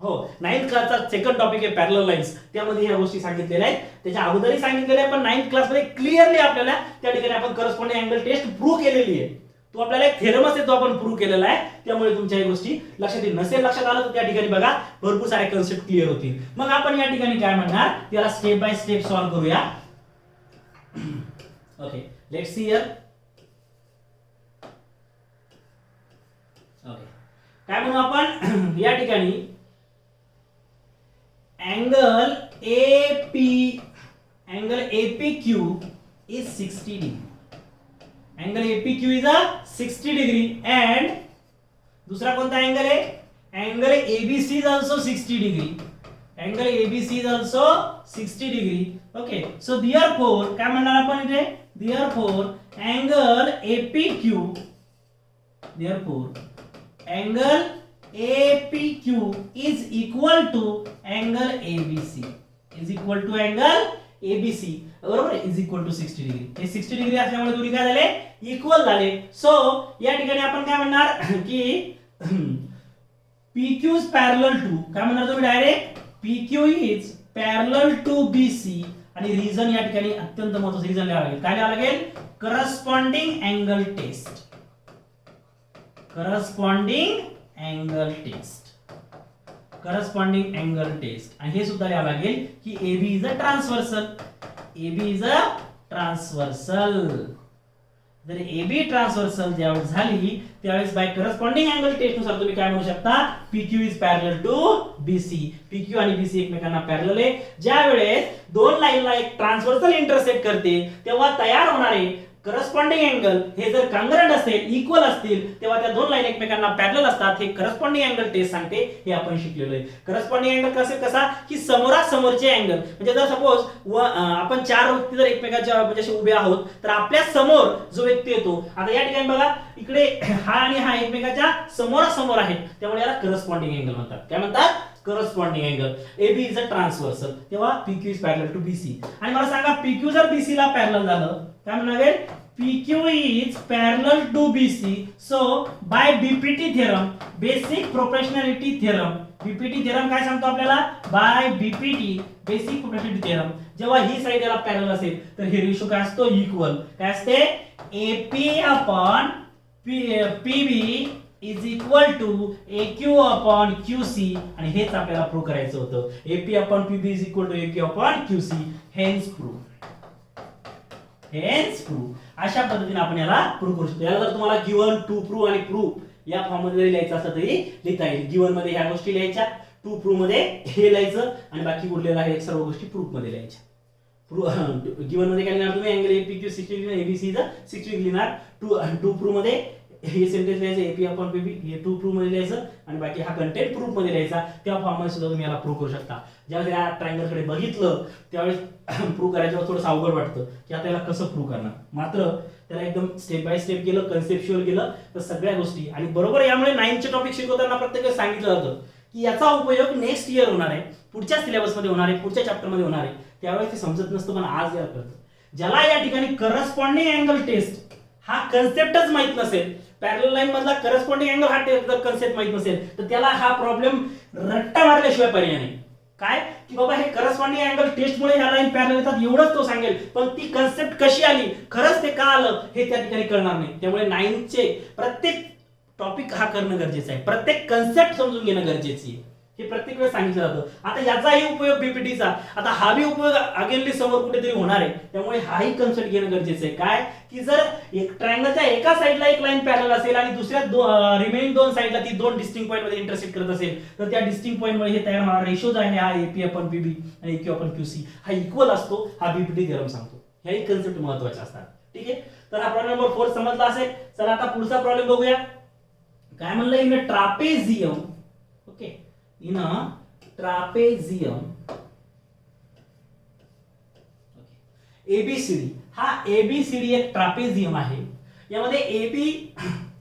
Speaker 1: हो 9th क्लासचा सेकंड टॉपिक आहे पॅरलल लाईन्स. त्यामध्ये ह्या गोष्टी सांगितलेल्या आहेत, त्याच्या अगोदरही सांगितलेल्या आहे, पण 9th क्लासमध्ये क्लिअरली आपल्याला त्या ठिकाणी आपण करस्पॉन्डिंग अँगल टेस्ट प्रूव्ह केलेली आहे. तो आपल्याला एक थेरमच आहे, तो आपण प्रूव्ह केलेला आहे. त्यामुळे तुमच्या ह्या गोष्टी लक्षात येईल. नसेल लक्षात आलं तर त्या ठिकाणी बघा भरपूर सारे कन्सेप्ट क्लिअर होतील. मग आपण या ठिकाणी काय म्हणणार त्याला स्टेप बाय स्टेप सॉल्व्ह करूया. Okay let's see here. Okay काय म्हणू आपण या ठिकाणी angle APQ is 60 degree. Angle APQ is a 60 degree and दूसरा कोणता अँगल आहे angle ABC is also 60 degree. Angle ABC is also 60 degree. Okay, so therefore काय म्हणणार आपण इथे therefore angle APQ is equal to angle ABC बरोबर is equal to 60 degree. हे 60 degree असल्यामुळे दोन्ही काय झाले इक्वल झाले. सो या ठिकाणी आपण काय म्हणणार की PQ is parallel to काय म्हणणार तुम्ही direct PQ is parallel to BC आणि रिजन या ठिकाणी अत्यंत महत्त्वाचं रिजन लिहावं लागेल. काय लिहावं लागेल corresponding angle test. Corresponding angle test आणि हे सुद्धा लिहावं लागेल की AB इज अ ट्रान्सव्हर्सल. जर AB ट्रान्सव्हर्सल ज्यावेळेस झाली त्यावेळेस बाय करस्पॉन्डिंग अँगल टेस्ट नुसार तुम्ही काय म्हणू शकता PQ is parallel to BC. PQ आणि BC एकमेकांना पॅरलल आहे. ज्या वेळेस दोन लाईनला एक ट्रान्सव्हर्सल इंटरसेक्ट करते तेव्हा तयार होणारे करस्पॉन्डिंग अँगल हे जर काँग्रंट असतील इक्वल असतील तेव्हा त्या दोन लाईन एकमेकांना पॅरलल असतात. हे करस्पॉन्डिंग अँगल टेस्ट सांगते. हे आपण शिकलेलो आहे. करस्पॉन्डिंग अँगल कसा की समोरासमोरचे अँगल. म्हणजे जर सपोज आपण चार व्यक्ती जर एकमेकांच्या म्हणजे उभे आहोत तर आपल्या समोर जो व्यक्ती येतो आता या ठिकाणी बघा इकडे हा आणि हा एकमेकांच्या समोरासमोर आहेत त्यामुळे याला करस्पॉन्डिंग अँगल म्हणतात. काय म्हणतात corresponding angle. AB is a transversal तेव्हा PQ is parallel to BC. आणि मला सांगा PQ जर BC ला पॅरलल झालं काय म्हणावे PQ is parallel to BC. So by BPT theorem, basic proportionality theorem. BPT theorem काय सांगतो आपल्याला by BPT basic proportionality theorem जेव्हा ही साइड याला पॅरलल असेल तर हे रेशो काय असतो इक्वल. काय असते AP upon PB is equal to AQ upon QC आणि हेच आपल्याला प्रूव्ह करायचं होतं. AP upon PB is equal to AQ upon QC. Hence proof. अशा पद्धतीने आपण याला प्रूव्ह करू शकतो. याला जर तुम्हाला गिवन टू प्रूव्ह आणि प्रूव्ह या फॉर्म मध्ये लिहायचं असतं तरी लिहिता येईल. गिवन मध्ये ह्या गोष्टी लिहायच्या, टू प्रूव्ह मध्ये हे लिहायचं आणि बाकी उरलेल्या हे सर्व गोष्टी प्रूव्ह मध्ये लिहायच्या. गिवन मध्ये काय लिहिणार तुम्ही अँगल APQ 60 डिग्री ABC चा 60 डिग्री लिहिणार. टू प्रूव्ह मध्ये हे सेंटेन्स लिहायचं AP upon PB हे टू प्रूव्ह मध्ये लिहायचं आणि बाकी हा कंटेंट प्रूव्ह मध्ये लिहायचा. त्या फॉर्म मध्ये सुद्धा तुम्ही याला प्रूव्ह करू शकता. ज्यावेळेस या ट्रायंगल कडे बघितलं त्यावेळेस प्रूव्ह करायचं थोडंसं अवघड वाटतं की आता याला कसं प्रूव्ह करणार. मात्र त्याला एकदम स्टेप बाय स्टेप गेलं कन्सेप्च्युअल गेलं तर सगळ्या गोष्टी आणि बरोबर. यामुळे 9th चे टॉपिक शिकवताना प्रत्येक सांगितलं जातं की याचा उपयोग नेक्स्ट इयर होणार आहे, पुढच्या सिलेबस मध्ये होणार आहे, पुढच्या चॅप्टर मध्ये होणार आहे. त्यावेळेस ते समजत नसतं पण आज याला कळतं. ज्याला या ठिकाणी करस्पॉन्डिंग अँगल टेस्ट हा कन्सेप्टच माहित नसेल, पॅरलल लाईन मधला करस्पॉन्डिंग अँगल हा कन्सेप्ट माहित नसेल तर त्याला हा प्रॉब्लेम रट्टा मारल्याशिवाय पर्याय नाही. काय की बाबा हे करस्पॉन्डिंग अँगल टेस्ट मुळे ह्या लाईन पॅरलल येतात एवढंच तो सांगेल, पण ती कन्सेप्ट कशी आली खरंच ते का आलं हे त्या ठिकाणी कळणार नाही. त्यामुळे 9th चे प्रत्येक टॉपिक हा करणं गरजेचं आहे, प्रत्येक कन्सेप्ट समजून घेणं गरजेचं आहे. हे प्रत्येक वेळेस सांगितलं जातं. आता याचाही उपयोग बीपीटीचा, आता हा बी उपयोग अगेनली समोर कुठेतरी होणार आहे, त्यामुळे हाही कन्सेप्ट घेणं गरजेचं आहे. काय की जर एक ट्रायंगलच्या एका साईडला एक लाईन पॅरलल असेल आणि दुसऱ्या रिमेनिंग दोन साईडला ती दोन डिस्टिंक्ट पॉईंट मध्ये इंटरसेक्ट करत असेल, तर त्या डिस्टिंक्ट पॉईंट मध्ये हे तयार होणारा रेशो जो आहे हा एपी अपॉन पीबी आणि क्यू अपॉन क्यूसी हा इक्वल असतो, हा बीपीटी थेरम सांगतो. ह्याही कन्सेप्ट महत्त्वाचे असतात. ठीक आहे, तर हा प्रॉब्लेम नंबर 4 समजला असेल. चला आता पुढचा प्रॉब्लेम बघूया. काय म्हणलं, इन ट्रापेझियम, ओके, इन ट्रापेझियम एबीसीडी, हा एबीसीडी एक ट्रापेझियम आहे. यामध्ये एबी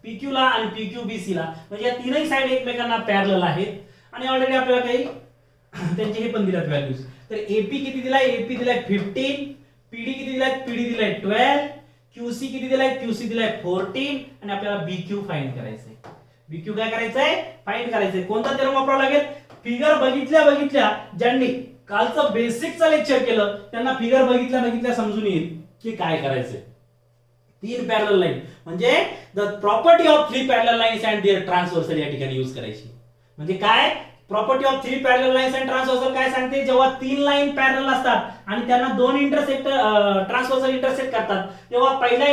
Speaker 1: पीक्यू ला आणि पीक्यू बीसी ला म्हणजे या तीनही साइड एकमेकांना पॅरलल आहेत आणि ऑलरेडी आपल्याला काही त्यांचे हे पण दिलेत व्हॅल्यूज. तर एपी किती दिलाय, एपी दिलाय 15, पीडी किती दिलाय, पीडी दिलाय 12, क्यूसी किती दिलाय, क्यूसी दिलाय 14 आणि आपल्याला बीक्यू फाइंड करायचंय. बीक्यू काय करायचंय, फाइंड करायचंय. कोणता थेरम वापरावा लागेल, फिगर बघितल्या ज्यांनी कालचं बेसिकचं लेक्चर केलं त्यांना फिगर बघितल्या समजून येईल की काय करायचंय. तीन पॅरलल लाईन म्हणजे the property of three parallel lines and their transversal या ठिकाणी यूज करायची. म्हणजे काय, property of three parallel lines and transversal काय सांगते, जेव्हा तीन लाईन पॅरलल असतात आणि त्यांना दोन ट्रान्सव्हर्सल इंटरसेक्ट करतात, तेव्हा पहिल्या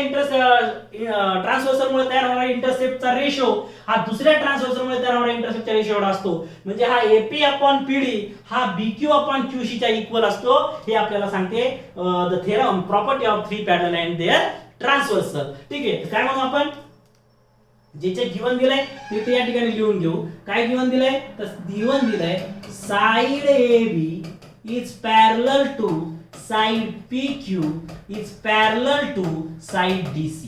Speaker 1: ट्रान्सव्हर्सल मुळे तयार होणारा इंटरसेप्टचा रेशो हा दुसऱ्या ट्रान्सव्हर्सल मुळे तयार होणारा इंटरसेप्टचा रेशो एवढा असतो. म्हणजे हा एपी अपॉन पीडी हा बीक्यू अपॉन क्यूसी च्या इक्वल असतो. हे आपल्याला सांगते the theorem property of three parallel and their transversal. ठीक आहे, काय मग आपण जे गिवन दिलंय ते या ठिकाणी लिहून घेऊ. काय गिवन दिलंय, तर गिवन दिलंय side AB is parallel to side PQ is parallel to side DC.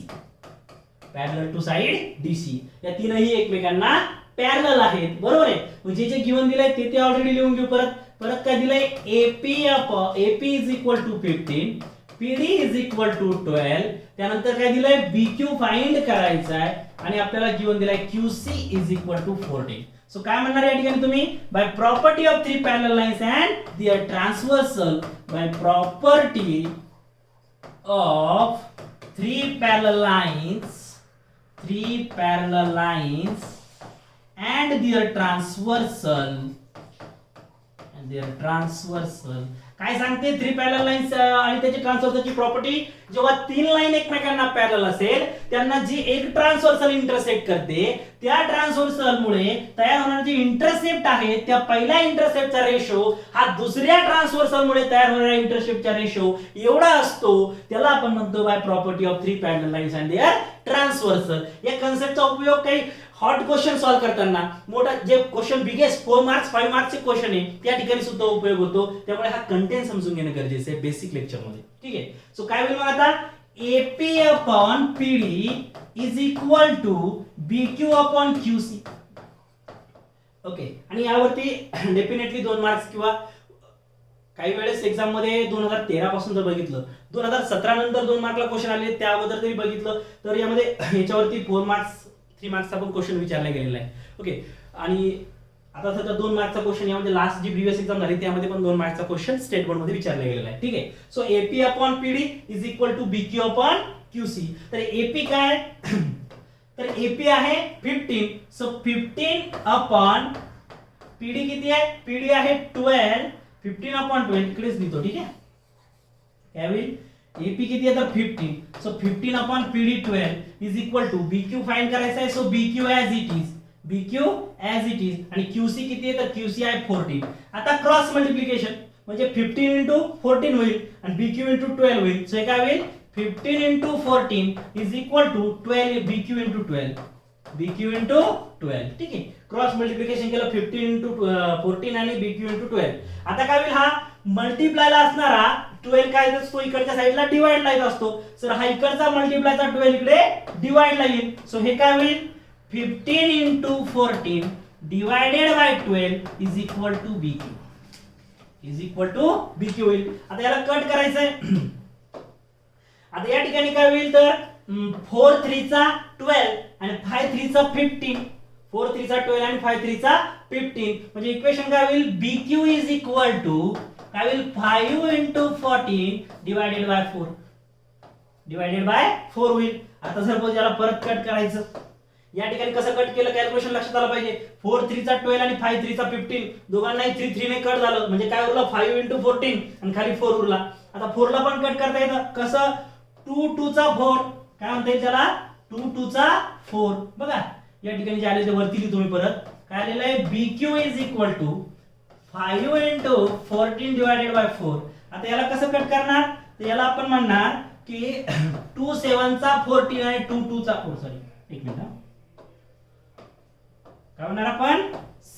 Speaker 1: Parallel to side DC या तीनही एकमेकांना पॅरलल आहेत. बरोबर आहे. म्हणजे जे गिवन दिलंय ते ऑलरेडी लिहून घेऊ. परत काय दिलंय, AP is equal to 15, PD is equal to 12. त्यानंतर काय दिलंय, BQ फाइंड करायचा आहे आणि आपल्याला गिवन दिलाय QC is equal to 14. So काय म्हणणार या ठिकाणी तुम्ही, by property of three parallel lines and their transversal, by property of three parallel lines and their transversal काय सांगते, थ्री पॅरलल लाईन्स आणि त्याची ट्रान्सव्हर्सलची प्रॉपर्टी, जेव्हा तीन लाईन एकमेकांना पॅरलल असेल त्यांना जी एक ट्रान्सव्हर्सल इंटरसेक्ट करते त्या ट्रान्सव्हर्सल मुळे तयार होणारे जे इंटरसेप्ट आहे त्या पहिल्या इंटरसेप्टचा रेशो हा दुसऱ्या ट्रान्सव्हर्सल मुळे तयार होणाऱ्या इंटरसेप्टचा रेशो एवढा असतो. त्याला आपण म्हणतो by property of three parallel lines and their transversal. या कन्सेप्टचा उपयोग काही हॉट क्वेश्चन सॉल्व करताना, मोठा जे क्वेश्चन बिगेस्ट 4 मार्क्स 5 मार्क्सचे क्वेश्चन आहे त्या ठिकाणी सुद्धा उपयोग होतो. त्यामुळे हा कंटेंट समजून घेणं गरजेचं आहे बेसिक लेक्चर मध्ये. ठीक आहे, सो काय होईल मग आता, AP upon PD is equal to BQ upon QC. Okay, आणि यावरती डेफिनेटली 2 मार्क्स किंवा काही वेळेस एक्झाम मध्ये 2013 पासून जर बघितलं, 2017 नंतर 2 मार्कला क्वेश्चन आले, त्या अगोदर जरी बघितलं तर यामध्ये याच्यावरती 4 मार्क्स 3 मार्क्सचा पण क्वेश्चन विचारला गेलेला आहे. ओके, आणि आता सध्या 2 मार्कचा क्वेश्चन यामध्ये लास्ट जी प्रीवियस एक्झाम झाली त्यामध्ये पण 2 मार्कचा क्वेश्चन स्टेट बोर्ड मध्ये विचारला गेलेला आहे. ठीक आहे, so AP upon PD is equal to BQ upon QC. तर AP काय, तर AP आहे 15, सो 15 अपॉन PD किती आहे, PD आहे 12, 15 अपॉन 12 इकडेच लिहितो. ठीक आहे, काय होईल, AP किती आहे तर 15, so 15 upon PD 12 is equal to BQ find करायचा आहे, so BQ as it is आणि QC किती आहे तर QC आहे 14. आता क्रॉस मल्टिप्लिकेशन म्हणजे 15 into 14 होईल आणि BQ into 12 होईल. सो हे काय होईल, 15 into 14 is equal to 12 BQ into 12. ठीक आहे, क्रॉस मल्टिप्लिकेशन केलं 15 into 14 आणि BQ into 12. आता काय होईल, हा मल्टिप्लायला असणारा 12 काय असतो, इकडच्या साईडला डिवाइडला येत असतो. सर हा इकडचा मल्टिप्लायचा 12 इकडे डिवाइडला येईल. सो हे काय होईल, 15 into 14 divided by 12 is equal to BQ होईल. आता याला कट करायचंय. आता या ठिकाणी काय होईल तर 4 3 चा 12 आणि 5 3 चा 15, 4 3 चा 12 आणि 5 3 चा 15 म्हणजे इक्वेशन काय होईल, BQ is equal to काय होईल 5 into 14 divided by 4 होईल. आता सपोज याला परत कट करायचं, या ठिकाणी कसं कट केलं कॅल्क्युलेशन लक्षात आलं पाहिजे. 4 3 चा 12 आणि 5 3 चा 15 दोघांनाही 3 3 ने कट झालं म्हणजे काय उरलं 5 × 14 आणि खाली 4 उरला. आता 4 ला पण कट करता येतं कसं 2 2 चा 4 काय म्हणता येईल त्याला 2 2 चा 4 बघा या ठिकाणी जे आले ते वरती लिहितो मी परत काय आलेलं आहे BQ is equal to 5 × 14 divided by 4. आता याला कसं कट करणार तर याला आपण म्हणणार की 2 7 चा 14 आणि 2 2 चा 4 सॉरी एक मिनिट काय म्हणणार आपण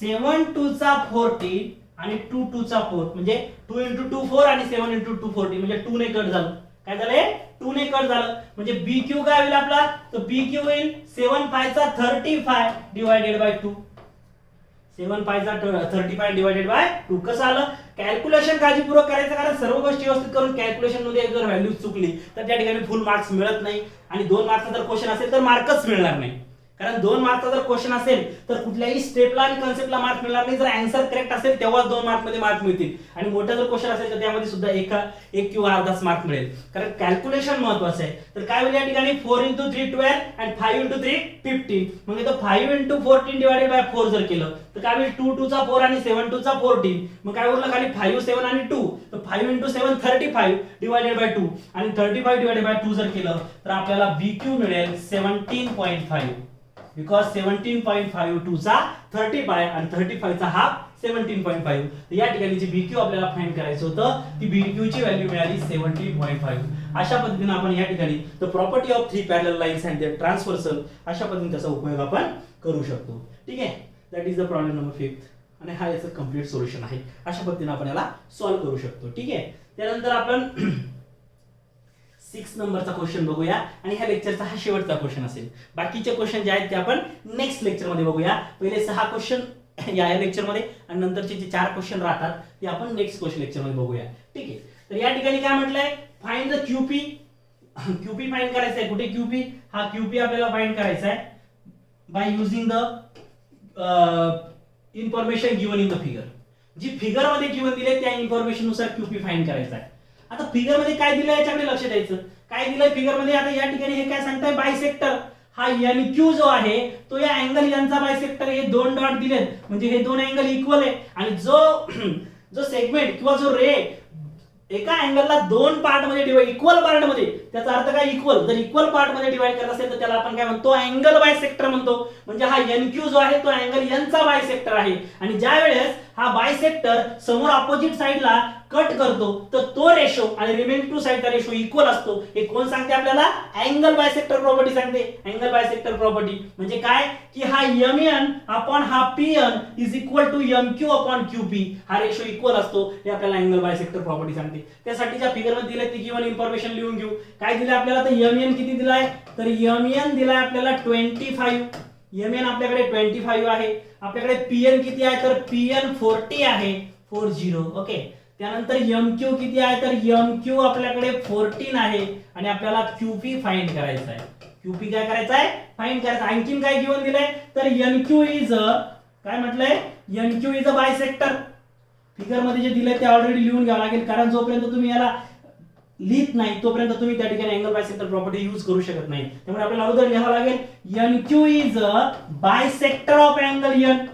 Speaker 1: 7 2 चा 14 आणि 2 2 चा 4 म्हणजे 2 × 2 4 आणि 7 × 2 14 म्हणजे 2 ने कट झालं. काय झालंय 2 ने कट झालं म्हणजे BQ काय होईल आपला तर BQ होईल 7 5 चा 35 डिवायडेड बाय 2. 7 5 चा 35 डिवायडेड बाय 2 कसं आलं कॅल्क्युलेशन काळजीपूर्वक करायचं कारण सर्व गोष्टी व्यवस्थित करून कॅल्क्युलेशन मध्ये जर व्हॅल्यू चुकली तर त्या ठिकाणी फुल मार्क्स मिळत नाही आणि 2 मार्क्सचा जर क्वेश्चन असेल तर मार्कच मिळणार नाही. कारण 2 मार्कचा जर क्वेश्चन असेल तर कुठल्याही स्टेपला आणि कन्सेप्टला मार्क मिळणार नाही. जर आन्सर करेक्ट असेल तेव्हा 2 मार्क मध्ये मार्क मिळतील आणि मोठा जर क्वेश्चन असेल तर त्यामध्ये सुद्धा एक किंवा अर्धाच मार्क मिळेल कारण कॅल्क्युलेशन महत्त्वाचं आहे. तर काय होईल या ठिकाणी 4 × 3 12 आणि 5 × 3 15 म्हणजे तो 5 × 14 डिवायडेड बाय 4 जर केलं तर काय होईल 2 2 चा 4 आणि 7 2 चा 14 मग काय उरलं खाली 5 7 आणि 2 तर 5 × 7 35 डिवायडेड बाय 2 आणि 35 डिवायडेड बाय 2 जर केलं तर आपल्याला BQ मिळेल 17.5 बिकॉज 17.5 2 चा 35 आणि 35 चा हाफ 17.5. तर या ठिकाणी जी BQ आपल्याला फाइंड करायचं होतं ती BQ ची व्हॅल्यू मिळाली 17.5. अशा पद्धतीने आपण या ठिकाणी the property of 3 parallel lines and their transversal अशा पद्धतीने त्याचा उपयोग आपण करू शकतो. ठीक आहे that is the problem number 5 आणि हा याचं कंप्लीट सोल्युशन आहे. अशा पद्धतीने आपण याला सॉल्व्ह करू शकतो. ठीक आहे त्यानंतर आपण 6 नंबरचा क्वेश्चन बघूया आणि ह्या लेक्चरचा हा शेवटचा क्वेश्चन असेल. बाकीचे क्वेश्चन जे आहेत ते आपण नेक्स्ट लेक्चर मध्ये बघूया. पहिले 6 क्वेश्चन या लेक्चर मध्ये आणि नंतरचे जे 4 क्वेश्चन राहतात ते आपण नेक्स्ट क्वेश्चन लेक्चर मध्ये बघूया. ठीक आहे तर या ठिकाणी काय म्हटलंय find the QP. QP find करायचा आहे. कुठे QP हा QP आपल्याला फाइंड करायचा आहे by using the information given in the figure. जी फिगर मध्ये गिवन दिले त्या इन्फॉर्मेशन नुसार QP फाइंड करायचा आहे. आता फिगर मध्ये काय दिलं याच्याकडे लक्ष द्यायचं. काय दिलंय फिगर मध्ये आता या ठिकाणी हे काय सांगताय बायसेक्टर हा NQ जो आहे तो या अँगल यांचा बायसेक्टर हे 2 डॉट दिलेत म्हणजे हे 2 अँगल इक्वल आहे आणि जो सेगमेंट किंवा जो रे एका अँगलला 2 पार्ट मध्ये डिवाइड इक्वल पार्ट मध्ये त्याचा अर्थ काय इक्वल जर इक्वल पार्ट मध्ये डिवाइड करत असेल तर त्याला आपण काय म्हणतो अँगल बायसेक्टर म्हणतो. म्हणजे हा NQ जो आहे तो अँगल यांचा बायसेक्टर आहे आणि ज्या वेळेस हा बायसेक्टर समोर ऑपोजिट साइडला कट करतो तर तो रेशो आणि रिमेनिंग टू साइडचा रेशो इक्वल असतो. हे कोण सांगते आपल्याला अँगल बायसेक्टर प्रॉपर्टी सांगते. अँगल बायसेक्टर प्रॉपर्टी म्हणजे काय की हा MN अपॉन हा PN is equal to MQ upon QP हा रेशो इक्वल असतो. हे आपल्याला अँगल बायसेक्टर प्रॉपर्टी सांगते. त्यासाठी ज्या फिगर मध्ये दिले ती गिवन इन्फॉर्मेशन लिहून घेऊ. काय दिले आपल्याला तर MN किती दिलाय तर MN दिलाय आपल्याला 25. MN आपल्याकडे 25 आहे. आपल्याकडे PN किती आहे तर PN 40 आहे 40. ओके त्यानंतर MQ किती आहे तर MQ आपल्याकडे 14 आहे आणि आपल्याला QP फाइंड करायचा आहे. QP काय करायचा आहे फाइंड करायचा. आणखीन काय गिवन दिलंय तर NQ इज काय म्हटलंय NQ is a bisector. Figure मध्ये जे दिलंय ते ऑलरेडी लिहून घ्यावं लागेल कारण जोपर्यंत तुम्ही याला लिहित नाही तोपर्यंत तुम्ही त्या ठिकाणी अँगल बायसेक्टर प्रॉपर्टी यूज करू शकत नाही. त्यामुळे आपल्याला अगोदर लिहावं लागेल NQ is a bisector of angle N.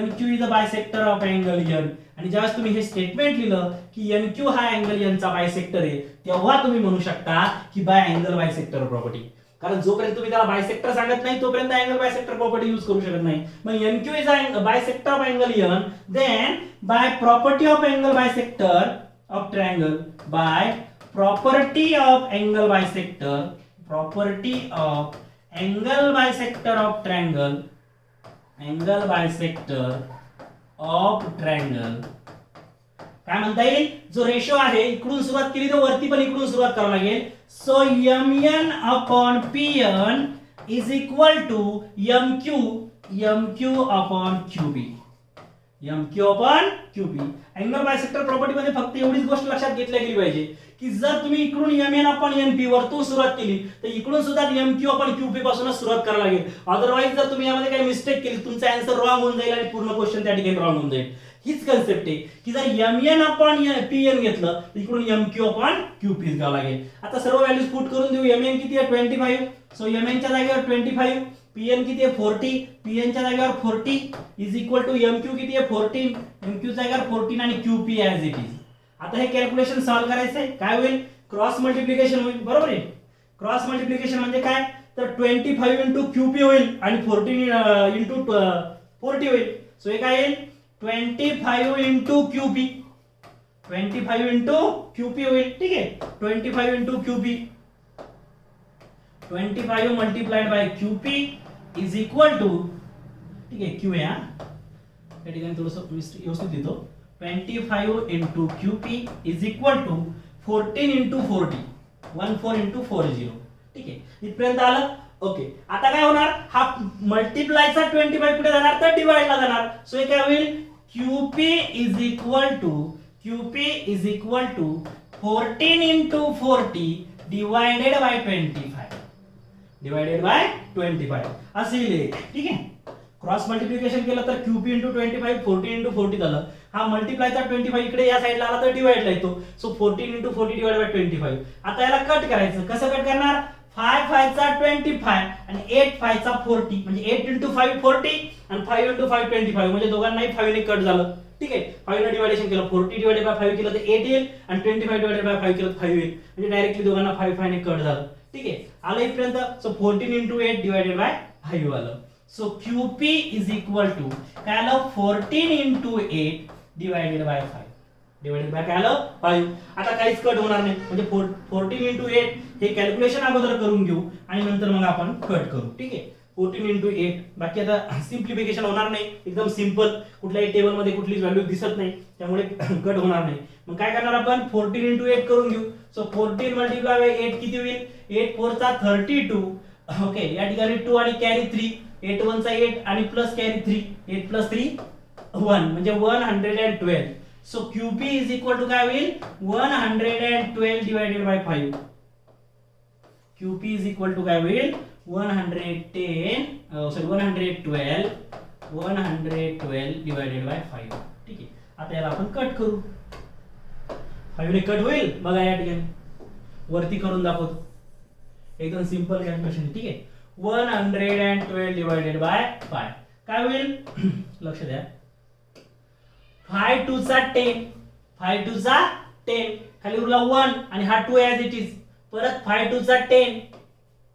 Speaker 1: NQ is a bisector of angle N आणि ज्यावेळेस तुम्ही हे स्टेटमेंट लिहिलं की NQ हा अँगल यांचा बायसेक्टर आहे तेव्हा तुम्ही म्हणू शकता की बाय अँगल बायसेक्टर प्रॉपर्टी. कारण जोपर्यंत तुम्ही त्याला बायसेक्टर सांगत नाही तोपर्यंत अँगल बायसेक्टर प्रॉपर्टी यूज करू शकत नाही. मग NQ is a bisector of angle N then by property of angle bisector of triangle by property of angle bisector property of angle bisector of triangle angle bisector of triangle काय म्हणता येईल जो ratio आहे इकडून सुरुवात केली तर वरती पण इकडून सुरुवात करावी लागेल. So MN upon PN is equal to MQ upon QP. MQ upon QP. Angle bisector property मध्ये फक्त एवढीच गोष्ट लक्षात घेतली गेली पाहिजे की जर तुम्ही इकडून MN अपॉन NP वरतून सुरुवात केली तर इकडून सुद्धा MQ अपॉन QP पासूनच सुरुवात करावी लागेल. अदरवाइज जर तुम्ही यामध्ये काही मिस्टेक केली तुमचा आन्सर रॉंग होऊन जाईल आणि पूर्ण क्वेश्चन त्या ठिकाणी रॉंग होऊन जाईल. हीच कन्सेप्ट आहे की जर MN अपॉन PN घेतलं तर इकडून MQ अपॉन QP घ्यावं लागेल. आता सर्व व्हॅल्यूज पुट करून देऊ. MN किती आहे 25. सो MN च्या जागेवर 25 Pn किती आहे 40, Pn च्या जागेवर 40 इज इक्वल टू MQ किती आहे 14, MQ च्या जागेवर 14 आणि QP ॲज इट इज. आता हे कॅल्क्युलेशन सॉल्व्ह करायचं आहे. काय होईल? क्रॉस मल्टिप्लिकेशन होईल. बरोबर आहे. क्रॉस मल्टिप्लिकेशन म्हणजे काय? तर 25 इंटू QP होईल आणि 14 इंटू 40 होईल. सो हे काय येईल? 25 इंटू QP, 25 इंटू QP होईल. ठीक आहे. 25 into QP, 25 multiplied by QP is equal to, ठीक आहे, Q आहे हा, या ठिकाणी थोडंसं व्यवस्थित लिहितो. 25 into QP is equal to 14 into 40, 14 into 40. ठीक आहे, इथपर्यंत आलं. ओके, आता काय होणार? हा मल्टिप्लायचा 25 कुठे जाणार? तर डिवाइडला जाणार. सो हे काय होईल? QP is equal to 14 into 40 divided by 25 असं येईल. ठीक आहे. क्रॉस मल्टिप्लिकेशन केलं तर QP इंटू 25 14 इंटू 40 झालं. हा मल्टिप्लायचा 25 इकडे या साईडला आला तर डिवाइडला येतो. So 14 into 40 divide by 25. आता याला कट करायचं. कसं कट करणार? 5 5 चा 25 आणि 8 5 चा 40, म्हणजे 8 इंटू 5 40 आणि 5 इंटू 5 25, म्हणजे दोघांनाही 5 ने कट झालं. ठीक आहे. 5 ने डिवायडेशन केलं, 40 डिवाइडेड बाय 5 केलं तर 8 येईल आणि 25 डिवाइडेड बाय 5 केलं तर 5 येईल, म्हणजे डायरेक्टली दोघांना 5 ने कट झालं. ठीक आहे. आलं इथपर्यंत. सो 14 इंटू 8 डिवाइडेड बाय 5 आलं. So QP is equal to काय आलं? 14 into 8 divided by 5, divided by काय आलं? 5. आता काहीच कट होणार नाही, म्हणजे 14 इंटू 8 हे कॅल्क्युलेशन अगोदर करून घेऊ आणि नंतर मग आपण कट करू. ठीक आहे. 14 इंटू 8, बाकी आता सिम्प्लिफिकेशन होणार नाही, एकदम सिंपल, कुठल्याही टेबल मध्ये कुठलीच व्हॅल्यू दिसत नाही, त्यामुळे कट होणार नाही. मग काय करणार आपण? 14 इंटू 8 करून घेऊ. सो 14 मल्टिप्लाय बाय 8 किती होईल? 8 4 चा 32. ओके, या ठिकाणी 2 आणि कॅरी 3, 8 1 चा 8 आणि प्लस कॅरी 3, 8 प्लस 3 1, म्हणजे 112. So QP is equal to काय होईल? 112 divided by 5. QP is equal to काय होईल? 112 डिवाइडेड बाय 5. ठीक आहे. आता याला आपण कट करू. 5 ने कट होईल बघा, या ठिकाणी वरती करून दाखवतो. एकदम सिंपल कॅल्क्युलेशन. ठीक आहे. 112 डिवाइडेड बाय 5 काय होईल? लक्ष द्या. 5 2 चा 10, 5 2 चा 10, खाली उरला 1 आणि हा 2 ॲज इट इज. परत 5 2 चा 10,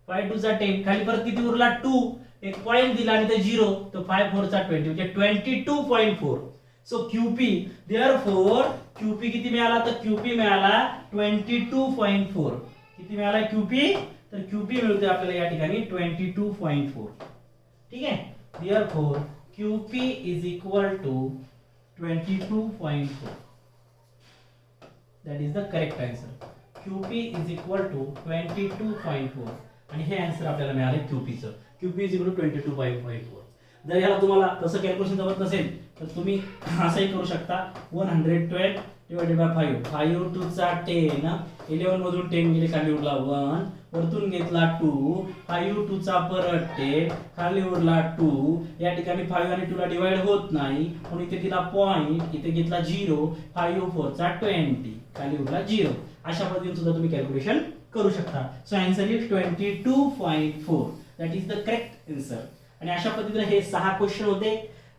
Speaker 1: 5 2 चा 10, खाली परत किती उरला? 2, एक पॉइंट दिला आणि ते 0, तर 5 4 चा 20, म्हणजे 22.4. सो QP, देअरफॉर QP किती मिळाला? तर QP मिळाला 22.4. किती मिळाला QP? तर QP मिळते आपल्याला या ठिकाणी 22.4. ठीक आहे. Therefore QP is equal to 22.4. That is the correct answer. QP is equal to 22.4 आणि हे आन्सर आपल्याला मिळाले QP चं. QP is equal to 22.4. जर याला तुम्हाला तसं कॅल्क्युलेशन जमत नसेल तर तुम्ही असंही करू शकता. 112 डिवाइडेड बाय 5, 5 2 चा 10, 11 मधून 10 गेले, खाली उरला 1, वरतून घेतला 2, 5 2 चा परत 10, खाली उरला 2, या ठिकाणी 5 आणि 2 ला डिवाइड होत नाही म्हणून इथे दिला पॉइंट, इथे घेतला 0, 5 4 चा 20, खाली उरला 0. अशा पद्धतीने सुद्धा तुम्ही कॅल्क्युलेशन करू शकता. So answer is 22.4. That is the correct answer. आणि अशा पद्धतीने हे 6 क्वेश्चन होते.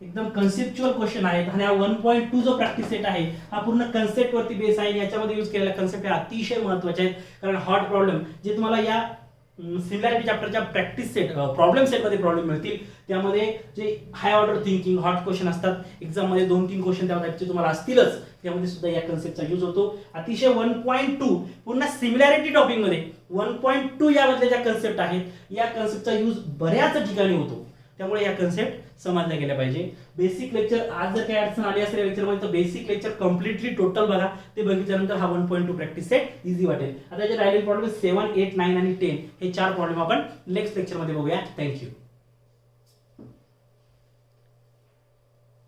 Speaker 1: एकदम कन्सेप्च्युअल क्वेश्चन आहेत आणि हा 1.2 जो प्रॅक्टिस सेट आहे हा पूर्ण कन्सेप्ट वरती बेस आहे. याच्यामध्ये यूज केलेला कन्सेप्ट हे अतिशय महत्त्वाचे आहेत, कारण हॉट प्रॉब्लेम जे तुम्हाला या सिमिलॅरिटी चॅप्टरच्या प्रॅक्टिस सेट प्रॉब्लेम सेटमध्ये प्रॉब्लेम मिळतील, त्यामध्ये जे high order thinking hot question असतात, एक्झाम मध्ये 2-3 क्वेश्चन त्या टाइपचे तुम्हाला असतीलच, त्यामध्ये सुद्धा या कन्सेप्टचा यूज होतो. अतिशय 1.2 पूर्ण सिमिलॅरिटी टॉपिक मध्ये 1.2 यामधले ज्या कन्सेप्ट आहेत या कन्सेप्टचा यूज बऱ्याच ठिकाणी होतो, त्यामुळे या कन्सेप्ट समजल्या गेल्या पाहिजे. बेसिक लेक्चर आज जर काही अडचण आली असेल लेक्चरमध्ये तर बेसिक लेक्चर कम्प्लिटली टोटल बघा, ते बघितल्यानंतर हा 1.2 प्रॅक्टिस सेट इझी वाटेल. आता जे राहिलेले प्रॉब्लेम 7, 8, 9 आणि 10 हे 4 प्रॉब्लेम आपण नेक्स्ट लेक्चरमध्ये बघूया. थँक्यू.